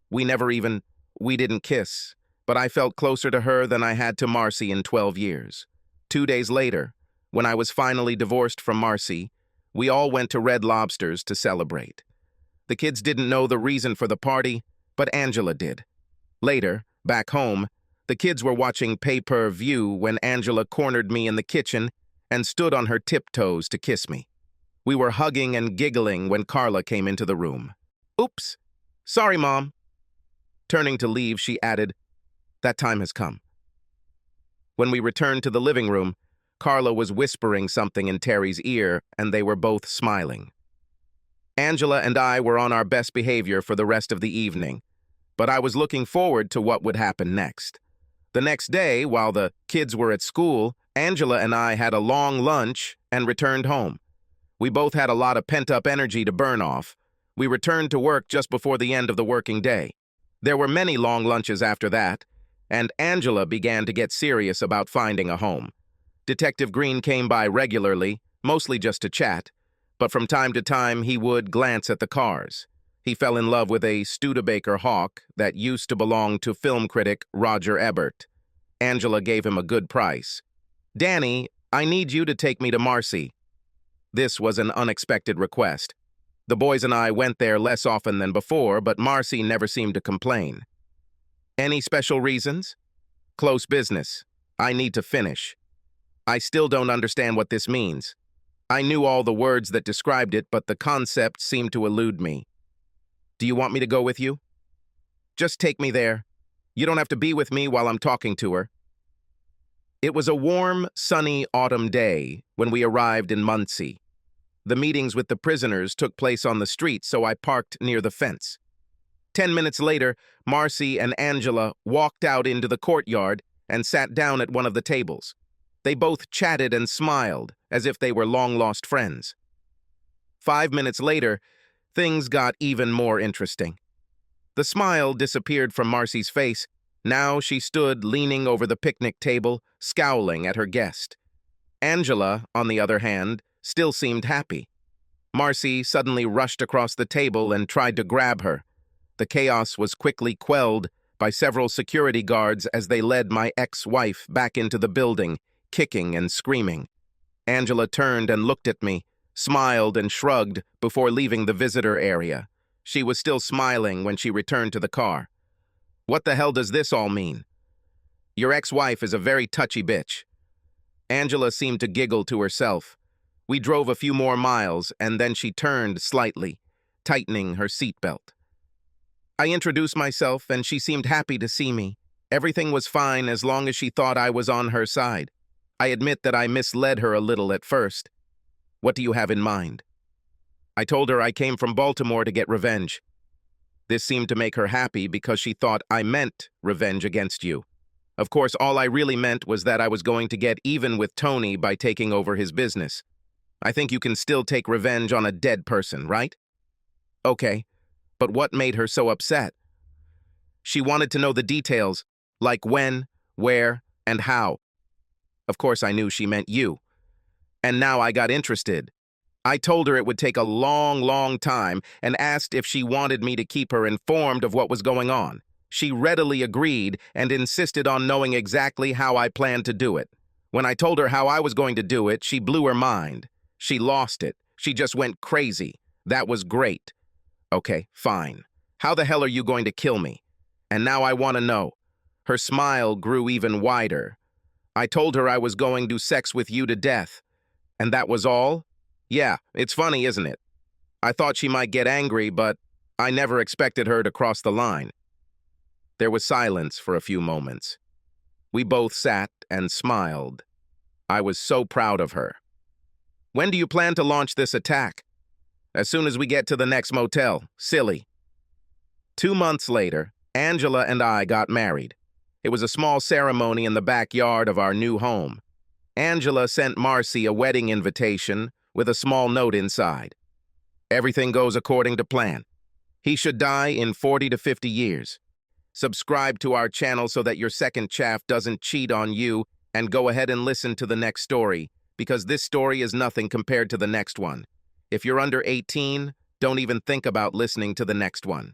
We didn't kiss, but I felt closer to her than I had to Marcy in 12 years. 2 days later, when I was finally divorced from Marcy, we all went to Red Lobster's to celebrate. The kids didn't know the reason for the party, but Angela did. Later, back home, the kids were watching pay-per-view when Angela cornered me in the kitchen and stood on her tiptoes to kiss me. We were hugging and giggling when Carla came into the room. "Oops, sorry, Mom." Turning to leave, she added, "That time has come." When we returned to the living room, Carla was whispering something in Terry's ear, and they were both smiling. Angela and I were on our best behavior for the rest of the evening, but I was looking forward to what would happen next. The next day, while the kids were at school, Angela and I had a long lunch and returned home. We both had a lot of pent-up energy to burn off. We returned to work just before the end of the working day. There were many long lunches after that, and Angela began to get serious about finding a home. Detective Green came by regularly, mostly just to chat, but from time to time he would glance at the cars. He fell in love with a Studebaker Hawk that used to belong to film critic Roger Ebert. Angela gave him a good price. "Danny, I need you to take me to Marcy." This was an unexpected request. The boys and I went there less often than before, but Marcy never seemed to complain. "Any special reasons?" "Close business. I need to finish." "I still don't understand what this means." I knew all the words that described it, but the concept seemed to elude me. "Do you want me to go with you?" "Just take me there. You don't have to be with me while I'm talking to her." It was a warm, sunny autumn day when we arrived in Muncie. The meetings with the prisoners took place on the street, so I parked near the fence. 10 minutes later, Marcy and Angela walked out into the courtyard and sat down at one of the tables. They both chatted and smiled, as if they were long-lost friends. 5 minutes later, things got even more interesting. The smile disappeared from Marcy's face. Now she stood leaning over the picnic table, scowling at her guest. Angela, on the other hand, still seemed happy. Marcy suddenly rushed across the table and tried to grab her. The chaos was quickly quelled by several security guards as they led my ex-wife back into the building, kicking and screaming. Angela turned and looked at me, smiled and shrugged before leaving the visitor area. She was still smiling when she returned to the car. "What the hell does this all mean?" "Your ex-wife is a very touchy bitch." Angela seemed to giggle to herself. We drove a few more miles, and then she turned slightly, tightening her seatbelt. I introduced myself, and she seemed happy to see me. Everything was fine as long as she thought I was on her side. I admit that I misled her a little at first. "What do you have in mind?" I told her I came from Baltimore to get revenge. This seemed to make her happy because she thought I meant revenge against you. Of course, all I really meant was that I was going to get even with Tony by taking over his business. I think you can still take revenge on a dead person, right? Okay, but what made her so upset? She wanted to know the details, like when, where, and how. Of course, I knew she meant you. And now I got interested. I told her it would take a long, long time and asked if she wanted me to keep her informed of what was going on. She readily agreed and insisted on knowing exactly how I planned to do it. When I told her how I was going to do it, she blew her mind. She lost it. She just went crazy. That was great. Okay, fine. How the hell are you going to kill me? And now I want to know. Her smile grew even wider. I told her I was going to sex with you to death. And that was all? Yeah, it's funny, isn't it? I thought she might get angry, but I never expected her to cross the line. There was silence for a few moments. We both sat and smiled. I was so proud of her. When do you plan to launch this attack? As soon as we get to the next motel. Silly. 2 months later, Angela and I got married. It was a small ceremony in the backyard of our new home. Angela sent Marcy a wedding invitation with a small note inside. Everything goes according to plan. He should die in 40 to 50 years. Subscribe to our channel so that your second chaff doesn't cheat on you, and go ahead and listen to the next story, because this story is nothing compared to the next one. If you're under 18, don't even think about listening to the next one.